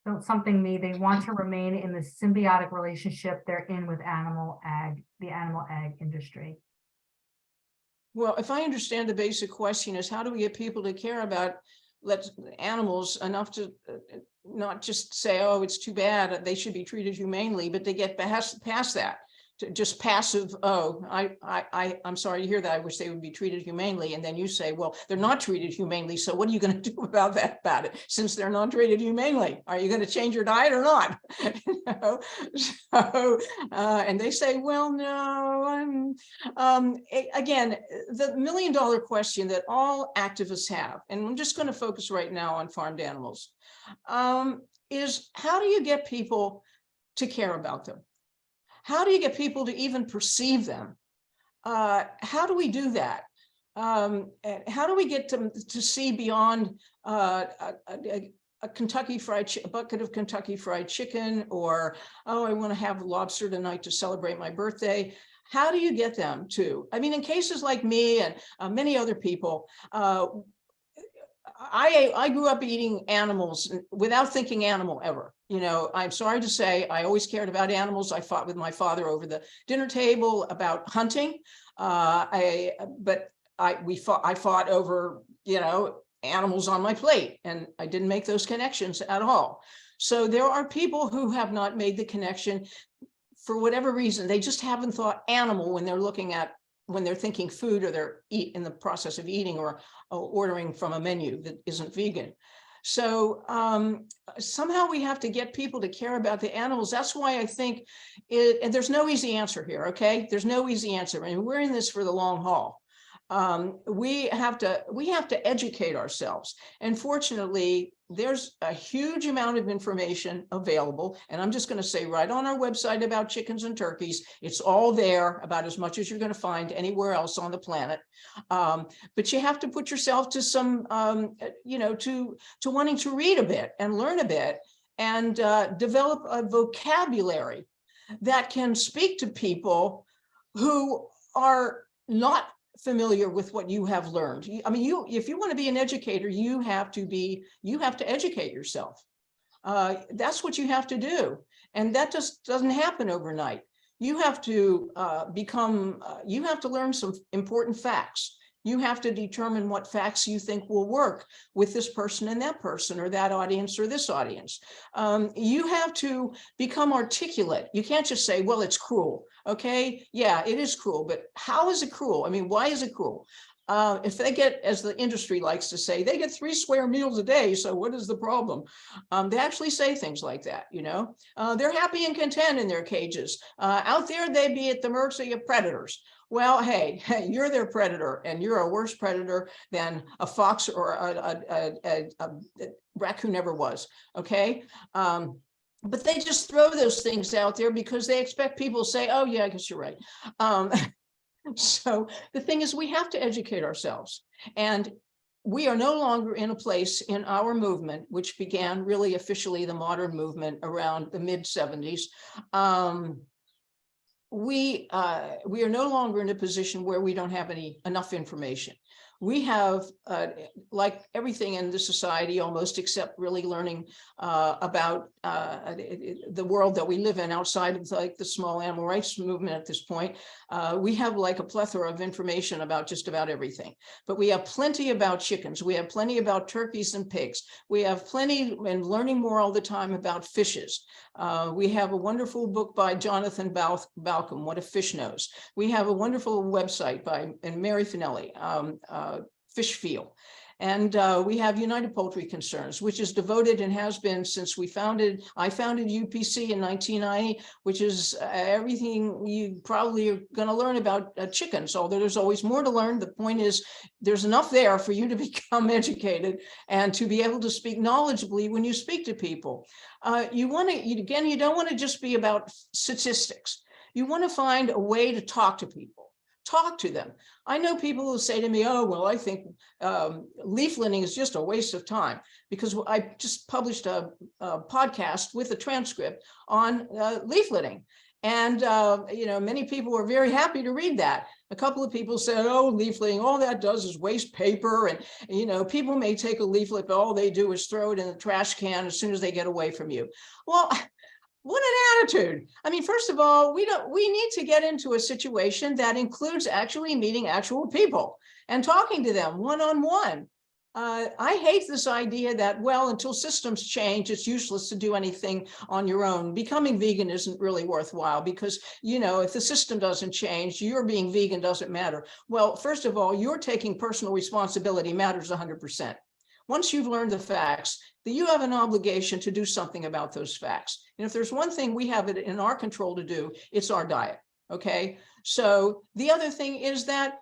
Don't something me. They want to remain in the symbiotic relationship they're in with the animal ag industry. Well, if I understand the basic question is, how do we get people to care about animals enough to not just say, oh, it's too bad, they should be treated humanely, but they get past that, to just passive, oh, I'm sorry to hear that, I wish they would be treated humanely. And then you say, well, they're not treated humanely, so what are you going to do about it? Since they're not treated humanely, are you going to change your diet or not? And they say, well, no, again, the $1 million question that all activists have, and I'm just going to focus right now on farmed animals, is how do you get people to care about them? How do you get people to even perceive them? How do we do that? How do we get them to see beyond a bucket of Kentucky Fried Chicken, or, oh, I want to have lobster tonight to celebrate my birthday? How do you get them to? I mean, in cases like me and many other people, I grew up eating animals without thinking animal ever. You know, I'm sorry to say, I always cared about animals. I fought with my father over the dinner table about hunting. I fought over, you know, animals on my plate, and I didn't make those connections at all. So there are people who have not made the connection for whatever reason. They just haven't thought animal when they're thinking food, or they're in the process of eating or ordering from a menu that isn't vegan. So somehow we have to get people to care about the animals. That's why I think and there's no easy answer here, okay? There's no easy answer. I mean, we're in this for the long haul. We have to educate ourselves. And fortunately, there's a huge amount of information available. And I'm just going to say, right on our website about chickens and turkeys, it's all there, about as much as you're going to find anywhere else on the planet. But you have to put yourself to some, to wanting to read a bit and learn a bit, and develop a vocabulary that can speak to people who are not familiar with what you have learned. I mean, if you want to be an educator, you have to educate yourself. That's what you have to do. And that just doesn't happen overnight. You have to you have to learn some important facts. You have to determine what facts you think will work with this person and that person, or that audience or this audience. You have to become articulate. You can't just say, well, it's cruel. Okay, yeah, it is cruel, but how is it cruel? I mean, why is it cruel? If they get, as the industry likes to say, they get 3 square meals a day, so what is the problem? They actually say things like that, you know. They're happy and content in their cages. Out there, they'd be at the mercy of predators. Well, hey, you're their predator, and you're a worse predator than a fox or a raccoon ever was, okay? But they just throw those things out there because they expect people to say, oh, yeah, I guess you're right. So the thing is, we have to educate ourselves. And we are no longer in a place in our movement, which began really officially the modern movement around the mid-70s. We are no longer in a position where we don't have enough information. We have, like everything in the society, almost, except really learning about the world that we live in outside of like the small animal rights movement at this point. We have like a plethora of information about just about everything. But we have plenty about chickens. We have plenty about turkeys and pigs. We have plenty, and learning more all the time, about fishes. We have a wonderful book by Jonathan Balcom, What a Fish Knows. We have a wonderful website by Mary Finelli, Fish Feel. And we have United Poultry Concerns, which is devoted and has been since I founded UPC in 1990, which is everything you probably are going to learn about chickens, although there's always more to learn. The point is, there's enough there for you to become educated and to be able to speak knowledgeably when you speak to people. You don't want to just be about statistics. You want to find a way to talk to people, talk to them. I know people who say to me, oh, well, I think leafleting is just a waste of time, because I just published a podcast with a transcript on leafleting. And, many people were very happy to read that. A couple of people said, oh, leafleting, all that does is waste paper. And, people may take a leaflet, but all they do is throw it in the trash can as soon as they get away from you. Well, what an attitude. I mean, first of all, we need to get into a situation that includes actually meeting actual people and talking to them one-on-one. I hate this idea that, well, until systems change, it's useless to do anything on your own. Becoming vegan isn't really worthwhile because, if the system doesn't change, your being vegan doesn't matter. Well, first of all, your taking personal responsibility matters 100%. Once you've learned the facts, that you have an obligation to do something about those facts. And if there's one thing we have it in our control to do, it's our diet. Okay. So the other thing is that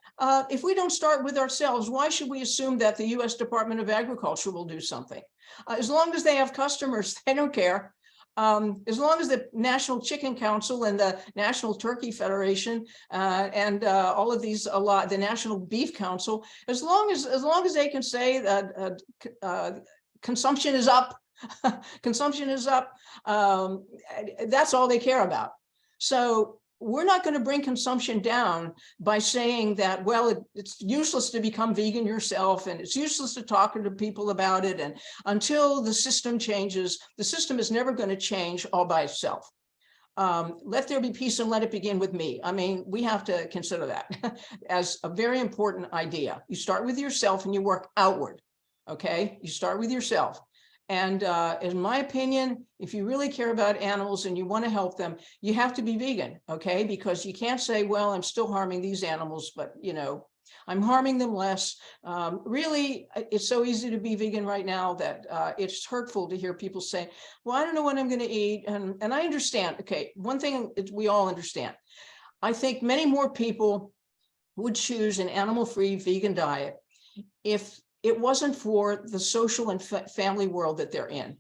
if we don't start with ourselves, why should we assume that the U.S. Department of Agriculture will do something? As long as they have customers, they don't care. As long as the National Chicken Council and the National Turkey Federation and all of these, the National Beef Council, as long as they can say that consumption is up, consumption is up, that's all they care about. So we're not going to bring consumption down by saying that, well, it's useless to become vegan yourself and it's useless to talk to people about it. And until the system changes, the system is never going to change all by itself. Let there be peace and let it begin with me. I mean, we have to consider that as a very important idea. You start with yourself and you work outward. Okay, you start with yourself. And in my opinion, if you really care about animals and you want to help them, you have to be vegan, okay? Because you can't say, well, I'm still harming these animals, but, I'm harming them less. Really, it's so easy to be vegan right now that it's hurtful to hear people say, well, I don't know what I'm going to eat. And I understand. Okay, one thing we all understand. I think many more people would choose an animal-free vegan diet if it wasn't for the social and family world that they're in.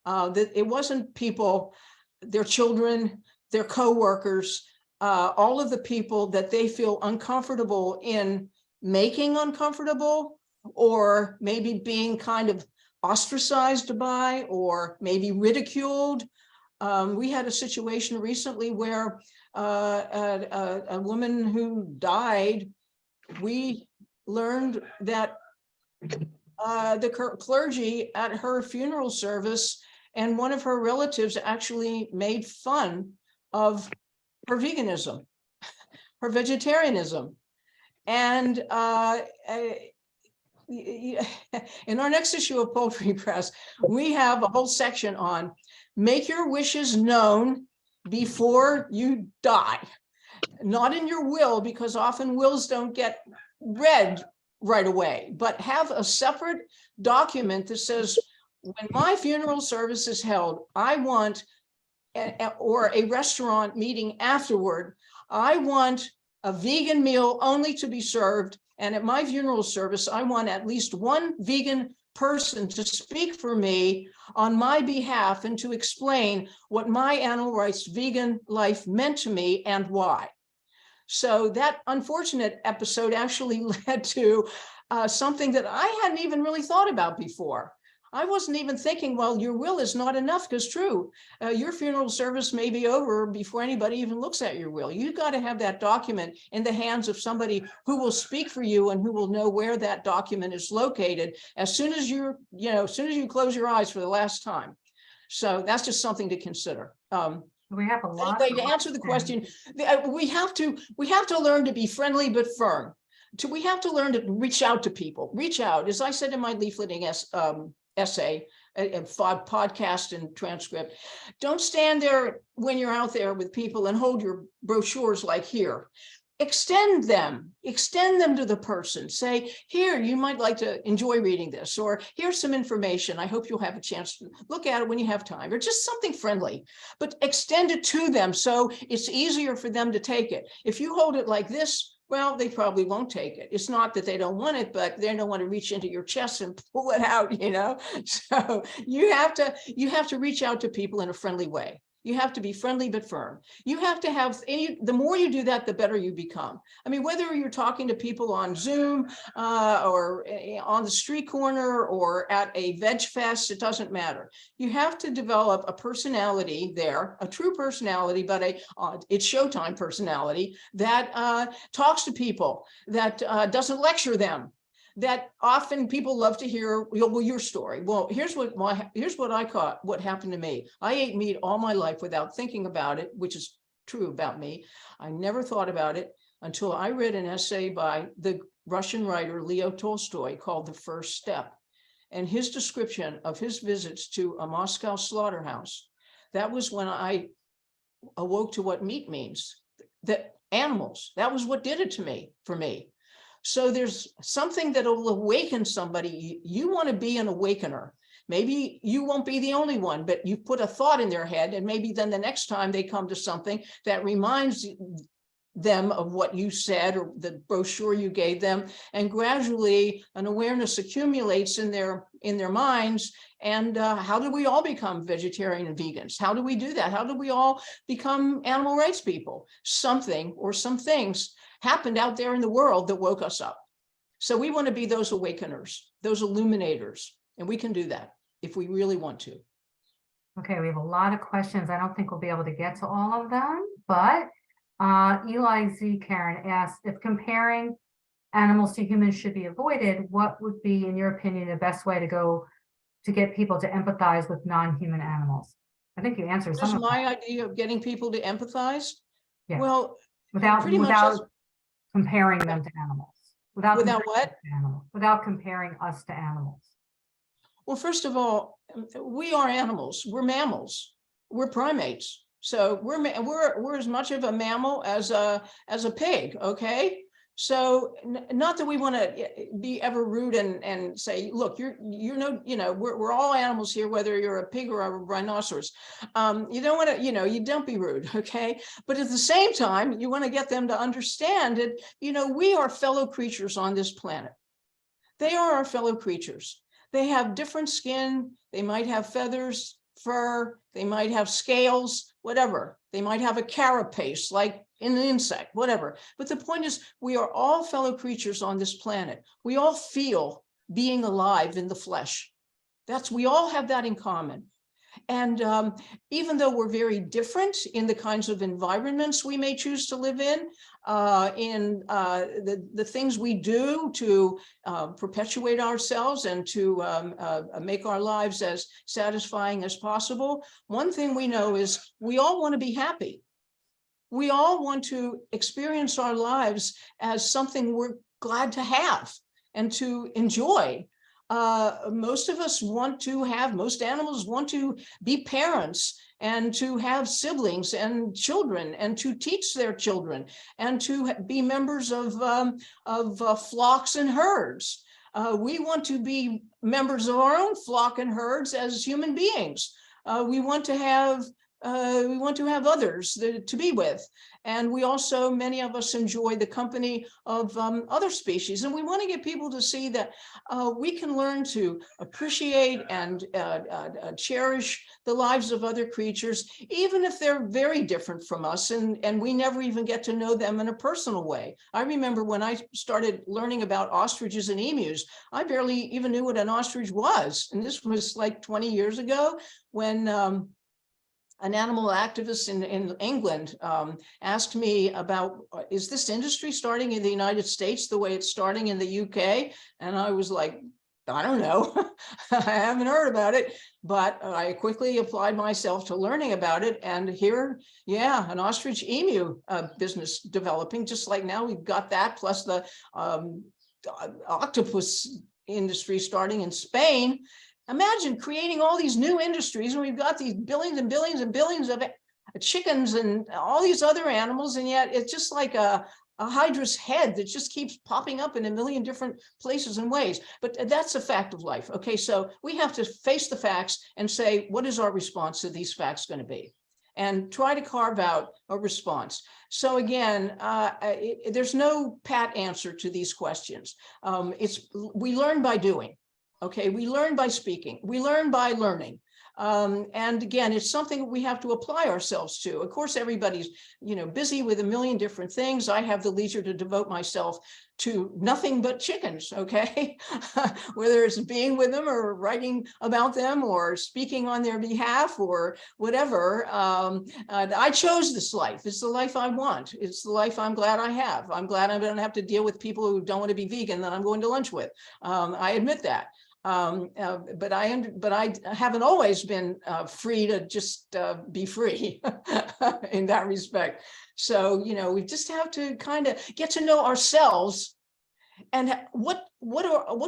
That it wasn't people, their children, their co-workers, all of the people that they feel uncomfortable in making uncomfortable, or maybe being kind of ostracized by, or maybe ridiculed. We had a situation recently where a woman who died, we learned that the clergy at her funeral service and one of her relatives actually made fun of her veganism, her vegetarianism. And in our next issue of Poultry Press, we have a whole section on make your wishes known before you die. Not in your will, because often wills don't get read right away, but have a separate document that says, when my funeral service is held, I want, or a restaurant meeting afterward, I want a vegan meal only to be served. And at my funeral service, I want at least one vegan person to speak for me on my behalf and to explain what my animal rights vegan life meant to me and why. So that unfortunate episode actually led to something that I hadn't even really thought about before. I wasn't even thinking, well, your will is not enough, because true, your funeral service may be over before anybody even looks at your will. You've got to have that document in the hands of somebody who will speak for you and who will know where that document is located as soon as you close your eyes for the last time. So that's just something to consider. We have a lot. Anyway, to answer the question, we have to learn to be friendly but firm. We have to learn to reach out to people. Reach out, as I said in my leafleting essay, podcast and transcript. Don't stand there when you're out there with people and hold your brochures like here. Extend them to the person. Say, here, you might like to enjoy reading this, or here's some information. I hope you'll have a chance to look at it when you have time, or just something friendly, but extend it to them so it's easier for them to take it. If you hold it like this, well, they probably won't take it. It's not that they don't want it, but they don't want to reach into your chest and pull it out, So you have to reach out to people in a friendly way. You have to be friendly but firm. You have to have, the more you do that, the better you become. I mean, whether you're talking to people on Zoom or on the street corner or at a veg fest, it doesn't matter. You have to develop a personality there, a true personality, but it's Showtime personality that talks to people, that doesn't lecture them. That often people love to hear, well, your story. Well, here's what I caught, what happened to me. I ate meat all my life without thinking about it, which is true about me. I never thought about it until I read an essay by the Russian writer Leo Tolstoy called The First Step. And his description of his visits to a Moscow slaughterhouse, that was when I awoke to what meat means. That animals, that was what did it to me, for me. So there's something that will awaken somebody. You want to be an awakener. Maybe you won't be the only one, but you put a thought in their head, and maybe then the next time they come to something that reminds them of what you said or the brochure you gave them, and gradually an awareness accumulates in their minds. And how do we all become vegetarian and vegans? How do we do that? How do we all become animal rights people? Something or some things happened out there in the world that woke us up. So we want to be those awakeners, those illuminators, and we can do that if we really want to. Okay, we have a lot of questions. I don't think we'll be able to get to all of them, but Eli Z. Karen asked, if comparing animals to humans should be avoided, what would be, in your opinion, the best way to go to get people to empathize with non-human animals? I think you answered some of that. That's my idea of getting people to empathize. Yeah. Well, without comparing them to animals. Without what? Without comparing us to animals. Well, first of all, we are animals. We're mammals. We're primates. So we're as much of a mammal as a pig. Okay. So not that we want to be ever rude and say, look, we're all animals here, whether you're a pig or a rhinoceros. You don't want to, you don't be rude, okay? But at the same time, you want to get them to understand that, we are fellow creatures on this planet. They are our fellow creatures. They have different skin. They might have feathers, fur. They might have scales, whatever. They might have a carapace, like in an insect, whatever. But the point is, we are all fellow creatures on this planet. We all feel being alive in the flesh. We all have that in common. And even though we're very different in the kinds of environments we may choose to live in the things we do to perpetuate ourselves and to make our lives as satisfying as possible, one thing we know is we all want to be happy. We all want to experience our lives as something we're glad to have and to enjoy. Most animals want to be parents and to have siblings and children and to teach their children and to be members of flocks and herds. We want to be members of our own flock and herds as human beings. We want to have others to be with. And we also, many of us enjoy the company of other species. And we want to get people to see that we can learn to appreciate and cherish the lives of other creatures, even if they're very different from us and we never even get to know them in a personal way. I remember when I started learning about ostriches and emus, I barely even knew what an ostrich was. And this was like 20 years ago when an animal activist in England asked me about, is this industry starting in the United States the way it's starting in the UK? And I was like, I don't know. I haven't heard about it, but I quickly applied myself to learning about it. And here, an ostrich emu business developing, just like now we've got that, plus the octopus industry starting in Spain. Imagine creating all these new industries, and we've got these billions and billions and billions of chickens and all these other animals, and yet it's just like a hydra's head that just keeps popping up in a million different places and ways. But that's a fact of life. Okay, so we have to face the facts and say, what is our response to these facts going to be? And try to carve out a response. So again, there's no pat answer to these questions. We learn by doing. Okay, we learn by speaking. We learn by learning. And again, it's something that we have to apply ourselves to. Of course, everybody's, busy with a million different things. I have the leisure to devote myself to nothing but chickens, okay? Whether it's being with them or writing about them or speaking on their behalf or whatever. I chose this life. It's the life I want. It's the life I'm glad I have. I'm glad I don't have to deal with people who don't want to be vegan that I'm going to lunch with. I admit that. But I haven't always been free to just be free in that respect. So, we just have to kind of get to know ourselves and what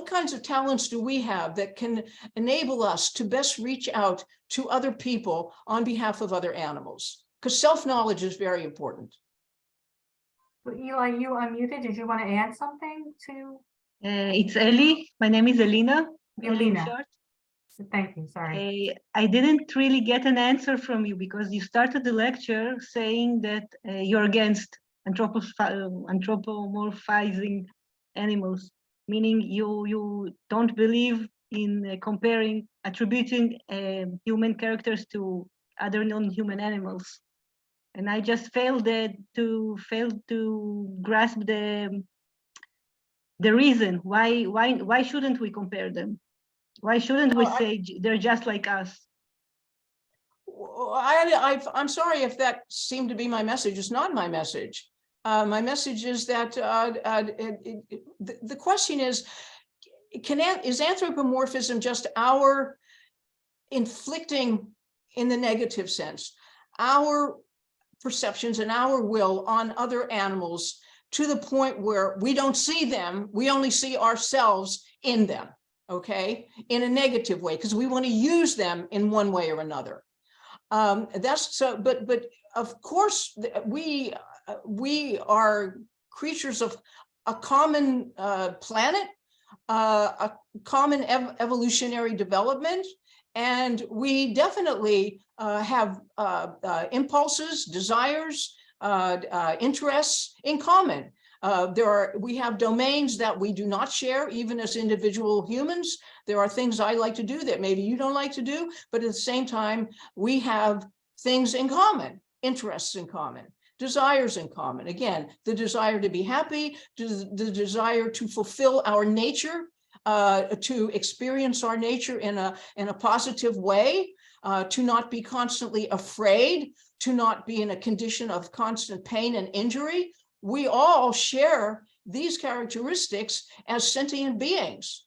kinds of talents do we have that can enable us to best reach out to other people on behalf of other animals? Because self-knowledge is very important. Well, Eli, you unmuted. Did you want to add something to? It's Ellie. My name is Elina. Elina. Thank you. Sorry. I didn't really get an answer from you because you started the lecture saying that you're against anthropomorphizing animals, meaning you don't believe in attributing human characters to other non-human animals. And I just failed to grasp the reason why shouldn't we compare them? Why shouldn't we say they're just like us? I'm sorry if that seemed to be my message. It's not my message. My message is that the question is anthropomorphism just our inflicting, in the negative sense, our perceptions and our will on other animals to the point where we don't see them, we only see ourselves in them, okay, in a negative way, because we want to use them in one way or another. That's so, but of course we are creatures of a common planet, a common evolutionary development, and we definitely have impulses, desires, interests in common. We have domains that we do not share, even as individual humans. There are things I like to do that maybe you don't like to do, but at the same time, we have things in common, interests in common, desires in common. Again, the desire to be happy, the desire to fulfill our nature, to experience our nature in a positive way, to not be constantly afraid, to not be in a condition of constant pain and injury. We all share these characteristics as sentient beings.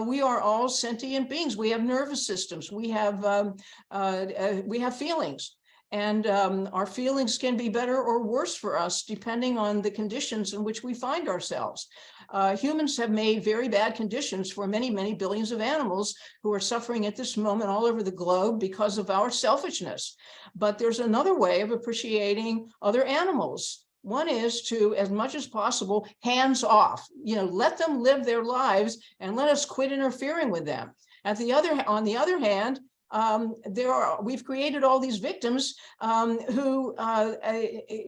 We are all sentient beings. We have nervous systems. We have feelings, and our feelings can be better or worse for us depending on the conditions in which we find ourselves. Humans have made very bad conditions for many, many billions of animals who are suffering at this moment all over the globe because of our selfishness. But there's another way of appreciating other animals. One is to, as much as possible, hands off, let them live their lives and let us quit interfering with them. On the other hand, we've created all these victims who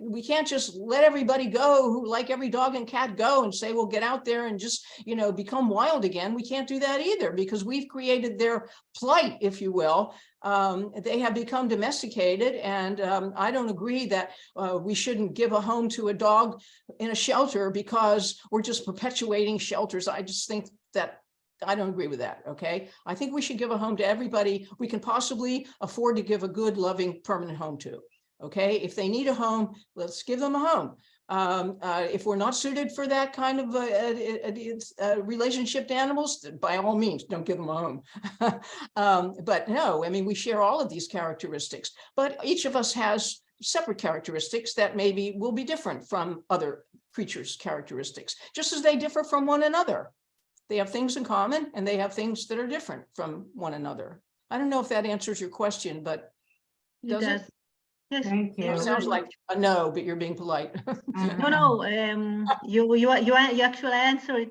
we can't just let everybody go, who like every dog and cat go and say, well, get out there and just, become wild again. We can't do that either because we've created their plight, if you will. They have become domesticated, and I don't agree that we shouldn't give a home to a dog in a shelter because we're just perpetuating shelters. I just think that I don't agree with that, okay? I think we should give a home to everybody we can possibly afford to give a good, loving, permanent home to, okay? If they need a home, let's give them a home. If we're not suited for that kind of relationship to animals, by all means, don't give them a home. But no, I mean, we share all of these characteristics, but each of us has separate characteristics that maybe will be different from other creatures' characteristics, just as they differ from one another. They have things in common and they have things that are different from one another. I don't know if that answers your question, but does it? Yes. Thank you. It sounds like a no, but you're being polite. No. You actually answered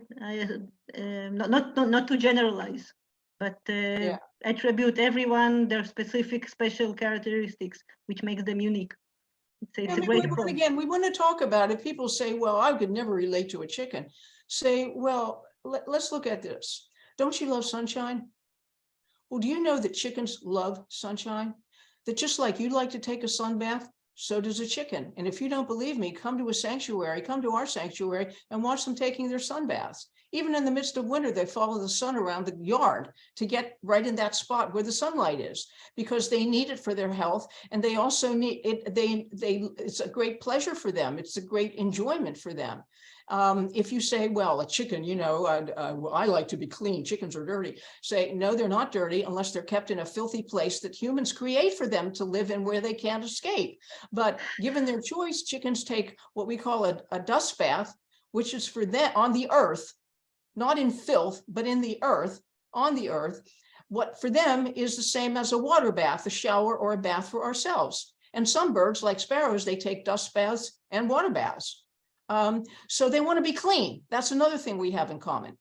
not to generalize, but attribute everyone their specific special characteristics, which makes them unique. It's a great approach. Again, we want to talk about it. People say, well, I could never relate to a chicken. Say, well, let's look at this. Don't you love sunshine? Well, do you know that chickens love sunshine? That just like you'd like to take a sun bath, so does a chicken. And if you don't believe me, come to a sanctuary, come to our sanctuary and watch them taking their sun baths. Even in the midst of winter, they follow the sun around the yard to get right in that spot where the sunlight is, because they need it for their health. And they also need it. It's a great pleasure for them. It's a great enjoyment for them. If you say, well, a chicken, I like to be clean, chickens are dirty. Say, no, they're not dirty unless they're kept in a filthy place that humans create for them to live in where they can't escape. But given their choice, chickens take what we call a dust bath, which is for them on the earth, not in filth, but in the earth, on the earth. What for them is the same as a water bath, a shower, or a bath for ourselves. And some birds, like sparrows, they take dust baths and water baths. So they want to be clean. That's another thing we have in common.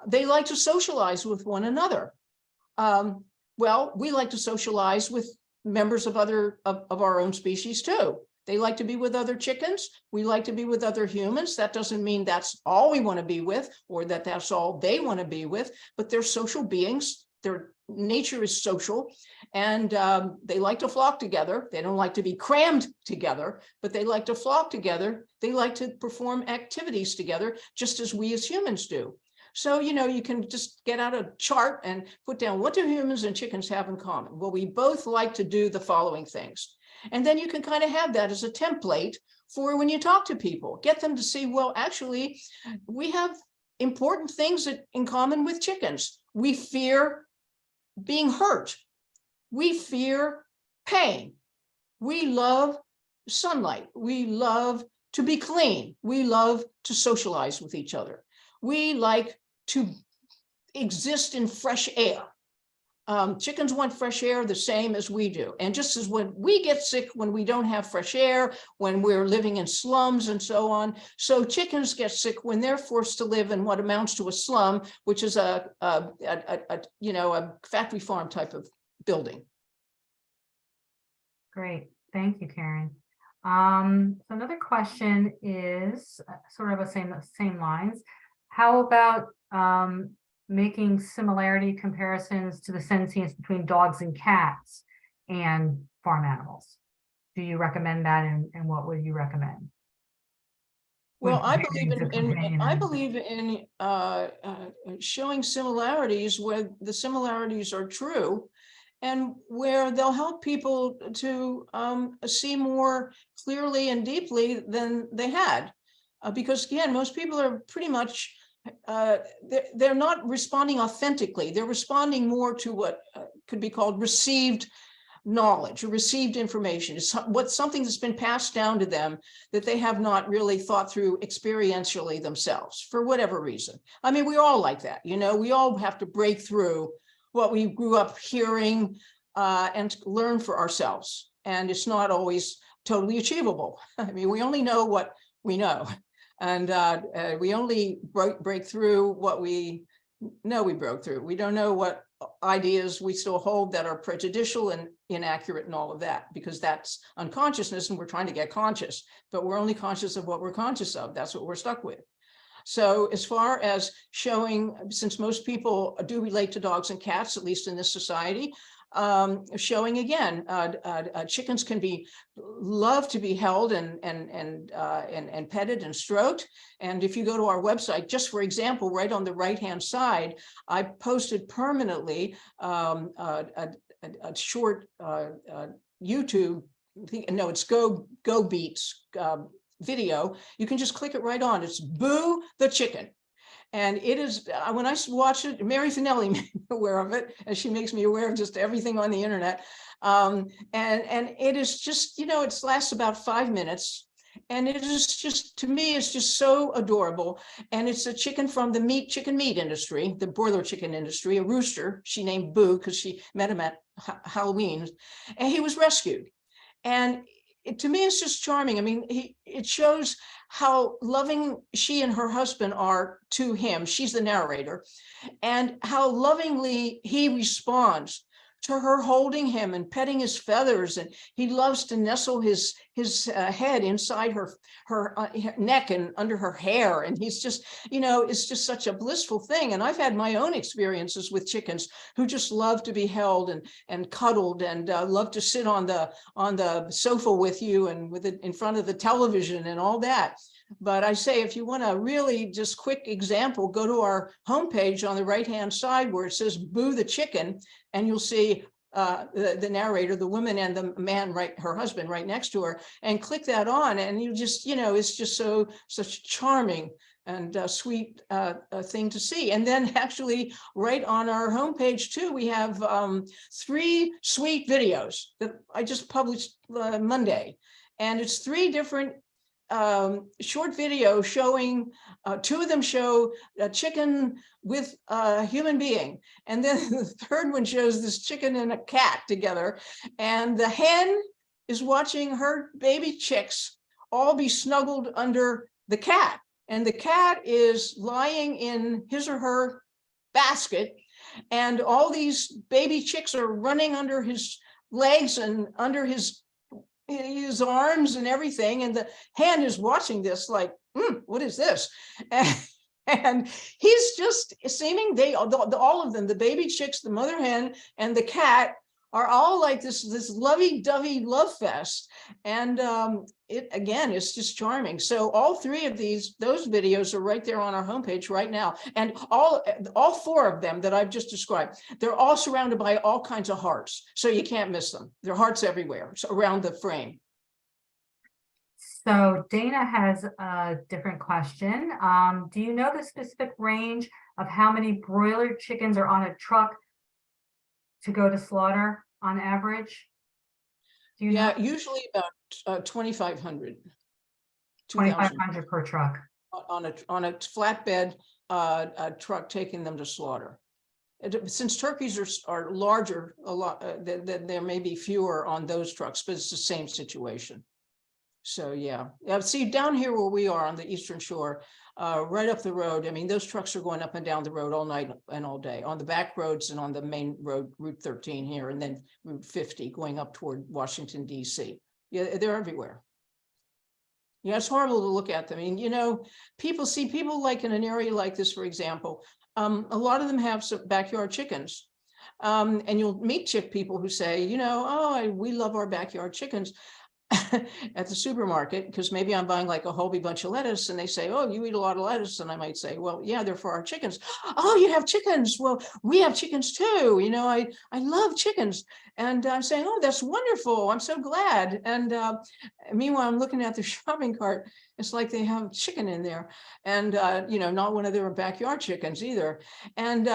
They like to socialize with one another. Well, we like to socialize with members of our own species too. They like to be with other chickens. We like to be with other humans. That doesn't mean that's all we want to be with, or that that's all they want to be with, but they're social beings. Their nature is social, and they like to flock together. They don't like to be crammed together, but they like to flock together. They like to perform activities together, just as we as humans do. So, you can just get out a chart and put down, what do humans and chickens have in common? Well, we both like to do the following things. And then you can kind of have that as a template for when you talk to people, get them to see, well, actually, we have important things in common with chickens. We fear being hurt. We fear pain. We love sunlight. We love to be clean. We love to socialize with each other. We like to exist in fresh air. Chickens want fresh air the same as we do. And just as when we get sick, when we don't have fresh air, when we're living in slums and so on, so chickens get sick when they're forced to live in what amounts to a slum, which is a factory farm type of building. Great, thank you, Karen. So another question is sort of the same lines. How about making similarity comparisons to the sentience between dogs and cats and farm animals? Do you recommend that, and what would you recommend? Well, I believe in showing similarities where the similarities are true, and where they'll help people to see more clearly and deeply than they had. Because again, most people are pretty much, they're not responding authentically. They're responding more to what could be called received knowledge or received information. It's something that's been passed down to them that they have not really thought through experientially themselves for whatever reason. I mean, we're all like that. We all have to break through what we grew up hearing and learn for ourselves. And it's not always totally achievable. I mean, we only know what we know. And we only break through what we know we broke through. We don't know what ideas we still hold that are prejudicial and inaccurate and all of that, because that's unconsciousness and we're trying to get conscious, but we're only conscious of what we're conscious of. That's what we're stuck with. So as far as showing, since most people do relate to dogs and cats, at least in this society, showing again, chickens can love to be held and petted and stroked. And if you go to our website, just for example, right on the right-hand side, I posted permanently a short YouTube. No, it's Go Beats video. You can just click it right on. It's Boo the Chicken. And it is, when I watch it, Mary Finelli made me aware of it, and she makes me aware of just everything on the internet. And it is just, it lasts about 5 minutes. And it is just, to me, it's just so adorable. And it's a chicken from the chicken meat industry, the broiler chicken industry, a rooster she named Boo because she met him at Halloween, and he was rescued. And to me, it's just charming. I mean, it shows how loving she and her husband are to him. She's the narrator, and how lovingly he responds to her holding him and petting his feathers, and he loves to nestle his head inside her neck and under her hair, and he's just, it's just such a blissful thing. And I've had my own experiences with chickens who just love to be held and cuddled, and love to sit on the sofa with you and with it in front of the television and all that. But I say, if you want a really just quick example, go to our homepage on the right-hand side where it says "Boo the Chicken," and you'll see the narrator, the woman, and the man, her husband, right next to her, and click that on, and you just, it's just such charming and sweet thing to see. And then actually right on our homepage too, we have 3 sweet videos that I just published Monday, and it's 3 different short video showing, 2 of them show a chicken with a human being, and then the third one shows this chicken and a cat together, and the hen is watching her baby chicks all be snuggled under the cat, and the cat is lying in his or her basket, and all these baby chicks are running under his legs and under his arms and everything, and the hen is watching this like, what is this? And he's just seeming, all of them, the baby chicks, the mother hen, and the cat, are all like this lovey-dovey love fest. And it, again, is just charming. So all 3 of those videos are right there on our homepage right now. And all 4 of them that I've just described, they're all surrounded by all kinds of hearts. So you can't miss them. There are hearts everywhere around the frame. So Dana has a different question. Do you know the specific range of how many broiler chickens are on a truck to go to slaughter on average? Do you know? Usually about 2,500. 2,500 per truck. On a flatbed truck taking them to slaughter. Since turkeys are larger, a lot, there may be fewer on those trucks, but it's the same situation. So yeah, see, down here where we are on the Eastern Shore, right up the road, I mean, those trucks are going up and down the road all night and all day on the back roads and on the main road, Route 13 here, and then Route 50 going up toward Washington, D.C. Yeah, they're everywhere. Yeah, it's horrible to look at them. I mean, people like in an area like this, for example, a lot of them have some backyard chickens. And you'll meet chick people who say, we love our backyard chickens at the supermarket, because maybe I'm buying like a whole bunch of lettuce, and they say, "Oh, you eat a lot of lettuce," and I might say, "Well, yeah, they're for our chickens." "Oh, you have chickens? Well, we have chickens too. I love chickens." And I'm saying, "Oh, that's wonderful. I'm so glad." And meanwhile, I'm looking at the shopping cart. It's like they have chicken in there, and not one of their backyard chickens either. And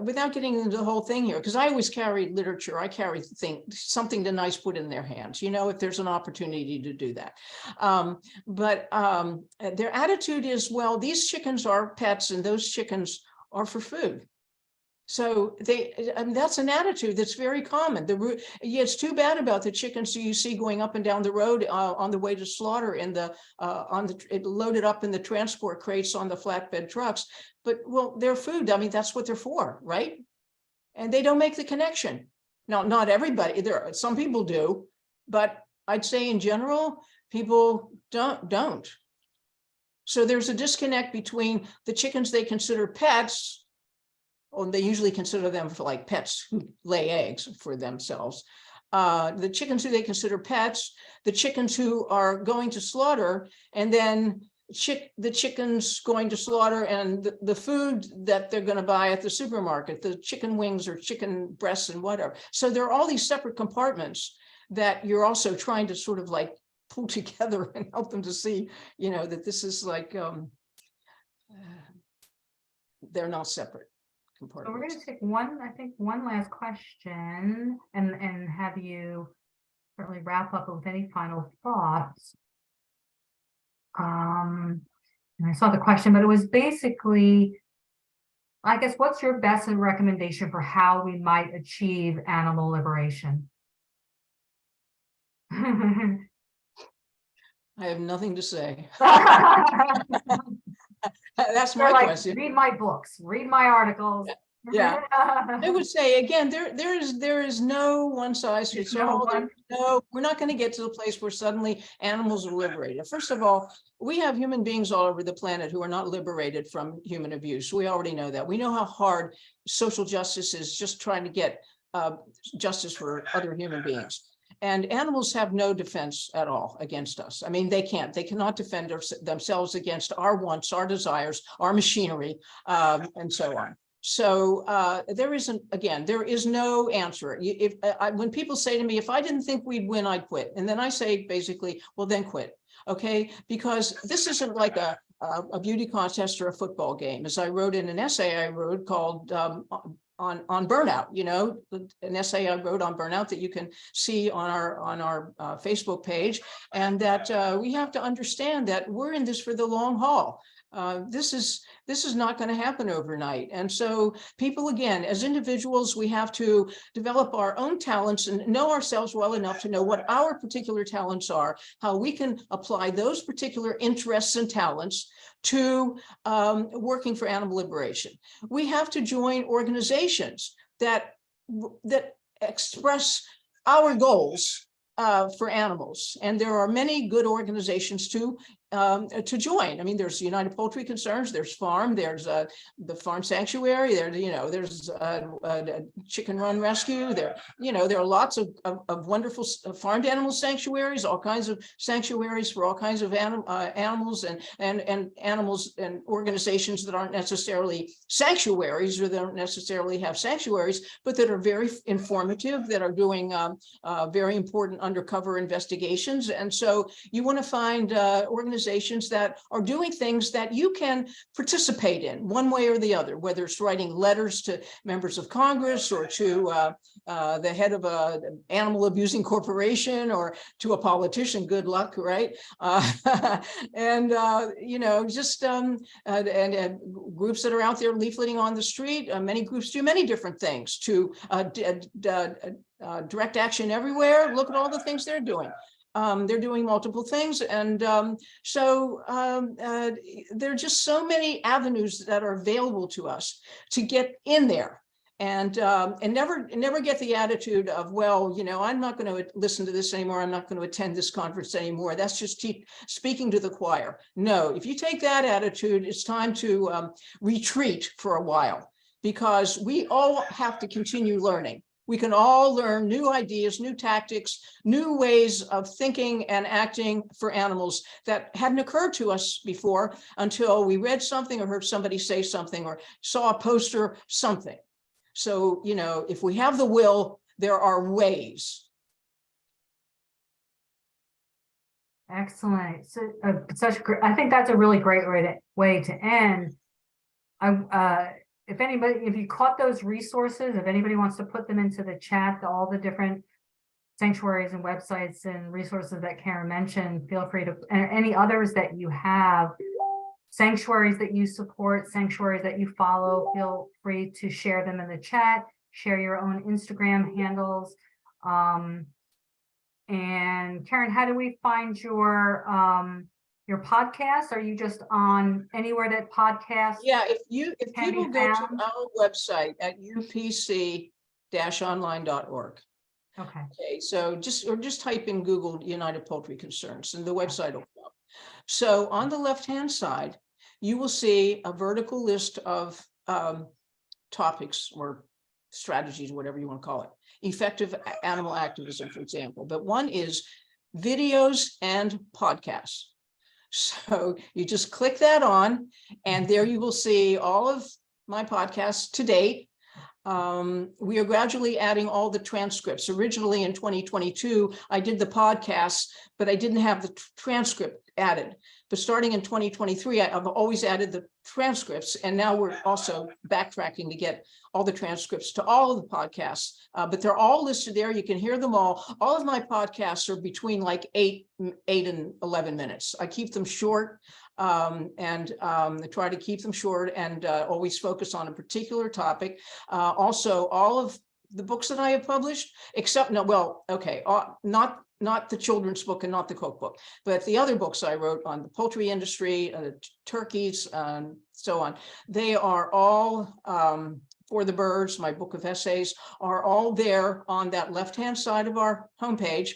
without getting into the whole thing here, because I always carry literature, I carry something to nice put in their hands, if there's an opportunity to do that. But their attitude is, well, these chickens are pets and those chickens are for food. So that's an attitude that's very common. It's too bad about the chickens you see going up and down the road on the way to slaughter loaded up in the transport crates on the flatbed trucks. But well, they're food. I mean, that's what they're for, right? And they don't make the connection. Now, not everybody. Some people do, but I'd say in general, people don't. So there's a disconnect between the chickens they consider pets. Or they usually consider them for like pets who lay eggs for themselves. The chickens who they consider pets, the chickens who are going to slaughter, and then the chickens going to slaughter and the food that they're going to buy at the supermarket, the chicken wings or chicken breasts and whatever. So there are all these separate compartments that you're also trying to sort of like pull together and help them to see, that this is like, they're not separate. So we're going to take one last question and have you certainly wrap up with any final thoughts. And I saw the question, but it was basically, I guess, what's your best recommendation for how we might achieve animal liberation? I have nothing to say. That's my question. Read my books, read my articles. Yeah. I would say again, there is no one size fits all. No, we're not going to get to the place where suddenly animals are liberated. First of all, we have human beings all over the planet who are not liberated from human abuse. We already know that. We know how hard social justice is, just trying to get justice for other human beings. And animals have no defense at all against us. I mean, they cannot defend themselves against our wants, our desires, our machinery, and so on. So there is no answer. When people say to me, if I didn't think we'd win, I'd quit. And then I say, basically, well, then quit. Okay, because this isn't like a beauty contest or a football game. As I wrote in an essay I wrote called on burnout, an essay I wrote on burnout that you can see on our Facebook page, and that we have to understand that we're in this for the long haul. This is not going to happen overnight. And so people, again, as individuals, we have to develop our own talents and know ourselves well enough to know what our particular talents are, how we can apply those particular interests and talents to working for animal liberation. We have to join organizations that express our goals for animals. And there are many good organizations to join. I mean, there's United Poultry Concerns, there's Farm, there's the Farm Sanctuary, there's Chicken Run Rescue, there are lots of wonderful farmed animal sanctuaries, all kinds of sanctuaries for all kinds of animals and animals and organizations that aren't necessarily sanctuaries or don't necessarily have sanctuaries, but that are very informative, that are doing very important undercover investigations. And so you want to find organizations that are doing things that you can participate in one way or the other, whether it's writing letters to members of Congress or to the head of an animal abusing corporation or to a politician. Good luck, right? And groups that are out there leafleting on the street. Many groups do many different things. To Direct Action Everywhere, look at all the things they're doing. They're doing multiple things. And there are just so many avenues that are available to us to get in there. And never get the attitude of, well, I'm not going to listen to this anymore. I'm not going to attend this conference anymore. That's just speaking to the choir. No, if you take that attitude, it's time to retreat for a while, because we all have to continue learning. We can all learn new ideas, new tactics, new ways of thinking and acting for animals that hadn't occurred to us before until we read something or heard somebody say something or saw a poster, something. So, if we have the will, there are ways. Excellent. So, I think that's a really great way to end. If you caught those resources, if anybody wants to put them into the chat, all the different sanctuaries and websites and resources that Karen mentioned, feel free to, and any others that you have, sanctuaries that you support, sanctuaries that you follow, feel free to share them in the chat, share your own Instagram handles. And Karen, how do we find your podcast? Are you just on anywhere that podcasts? Yeah, if people go to our website at upc-online.org. Okay, so just type in Google United Poultry Concerns and the website will come up. So on the left-hand side, you will see a vertical list of topics or strategies, whatever you want to call it. Effective animal activism, for example. But one is videos and podcasts. So you just click that on, and there you will see all of my podcasts to date. We are gradually adding all the transcripts. Originally in 2022, I did the podcasts, but I didn't have the transcript added. But starting in 2023, I've always added the transcripts, and now we're also backtracking to get all the transcripts to all of the podcasts. But they're all listed there. You can hear them all. All of my podcasts are between like 8 and 11 minutes. I keep them short. I try to keep them short and always focus on a particular topic. Also, all of the books that I have published, not the children's book and not the cookbook, but the other books I wrote on the poultry industry, turkeys, so on. They are all for the Birds, my book of essays, are all there on that left-hand side of our homepage.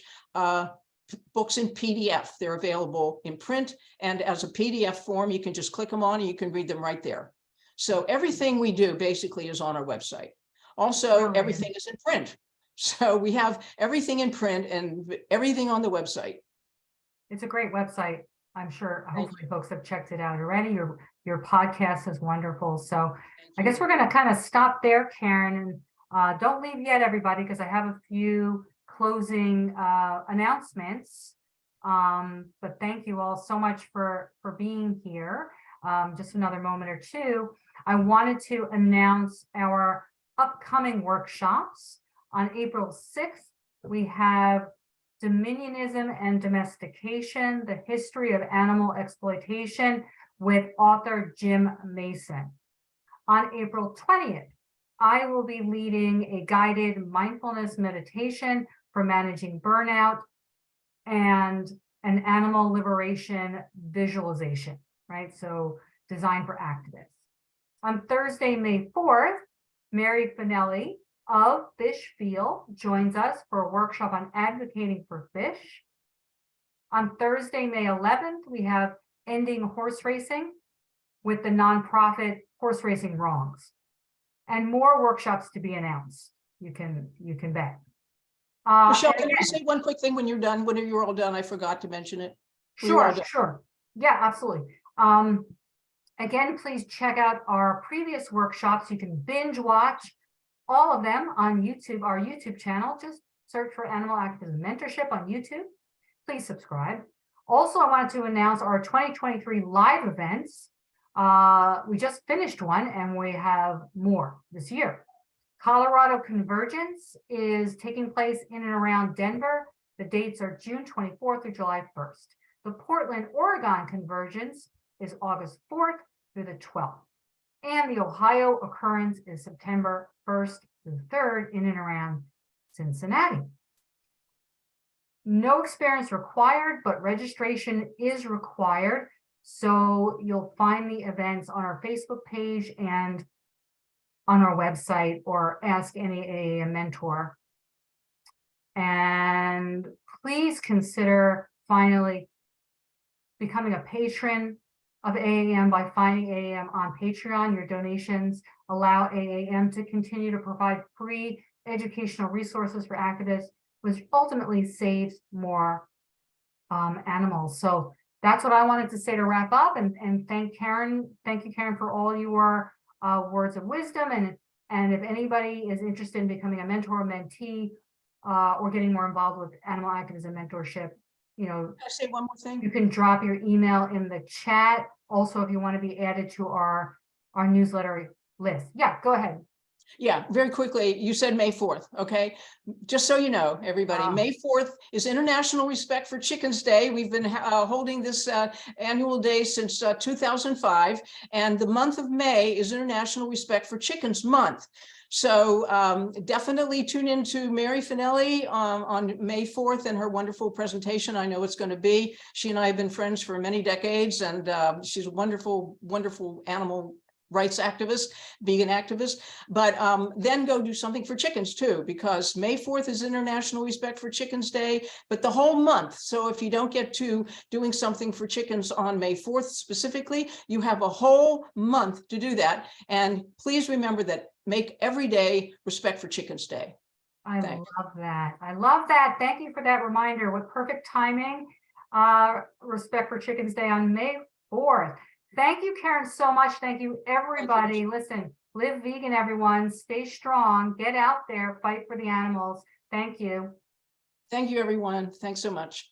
Books in PDF. They're available in print and as a PDF form. You can just click them on and you can read them right there. So everything we do basically is on our website. Also, everything is in print. So we have everything in print and everything on the website. It's a great website. I'm sure hopefully folks have checked it out already. Your podcast is wonderful. So I guess we're going to kind of stop there, Karen, and don't leave yet, everybody, because I have a few closing announcements. But thank you all so much for being here. Just another moment or two. I wanted to announce our upcoming workshops. On April 6th, we have Dominionism and Domestication, the History of Animal Exploitation with author Jim Mason. On April 20th, I will be leading a guided mindfulness meditation for managing burnout and an animal liberation visualization, right? So designed for activists. On Thursday, May 4th, Mary Finelli of Fish Feel joins us for a workshop on advocating for fish. On Thursday, May 11th, we have Ending Horse Racing with the nonprofit Horse Racing Wrongs, and more workshops to be announced. You can bet. Michelle, can you say one quick thing when you're done? When you're all done, I forgot to mention it. Sure. Yeah, absolutely. Again, please check out our previous workshops. You can binge watch all of them on YouTube, our YouTube channel. Just search for Animal Activism Mentorship on YouTube. Please subscribe. Also, I wanted to announce our 2023 live events. We just finished one and we have more this year. Colorado Convergence is taking place in and around Denver. The dates are June 24th through July 1st. The Portland, Oregon Convergence is August 4th through the 12th. And the Ohio Occurrence is September 1st through 3rd in and around Cincinnati. No experience required, but registration is required. So you'll find the events on our Facebook page and on our website, or ask any AAM mentor. And please consider finally becoming a patron of AAM by finding AAM on Patreon. Your donations allow AAM to continue to provide free educational resources for activists, which ultimately saves more animals. So that's what I wanted to say to wrap up, and thank Karen. Thank you, Karen, for all your words of wisdom. And if anybody is interested in becoming a mentor or mentee or getting more involved with animal activism mentorship, you know, Can I say one more thing? you can drop your email in the chat. Also, if you want to be added to our newsletter list. Yeah, go ahead. Yeah, very quickly, you said May 4th, okay? Just so you know, everybody, May 4th is International Respect for Chickens Day. We've been holding this annual day since 2005, and the month of May is International Respect for Chickens Month. So definitely tune into Mary Finelli on May 4th and her wonderful presentation. I know it's going to be. She and I have been friends for many decades, and she's a wonderful, wonderful animal rights activist, vegan activist, but then go do something for chickens too, because May 4th is International Respect for Chickens Day, but the whole month. So if you don't get to doing something for chickens on May 4th specifically, you have a whole month to do that. And please remember that make every day Respect for Chickens Day. Thanks. Love that. I love that. Thank you for that reminder. What perfect timing. Respect for Chickens Day on May 4th. Thank you, Karen, so much. Thank you, everybody. Listen, live vegan, everyone. Stay strong. Get out there. Fight for the animals. Thank you. Thank you, everyone. Thanks so much.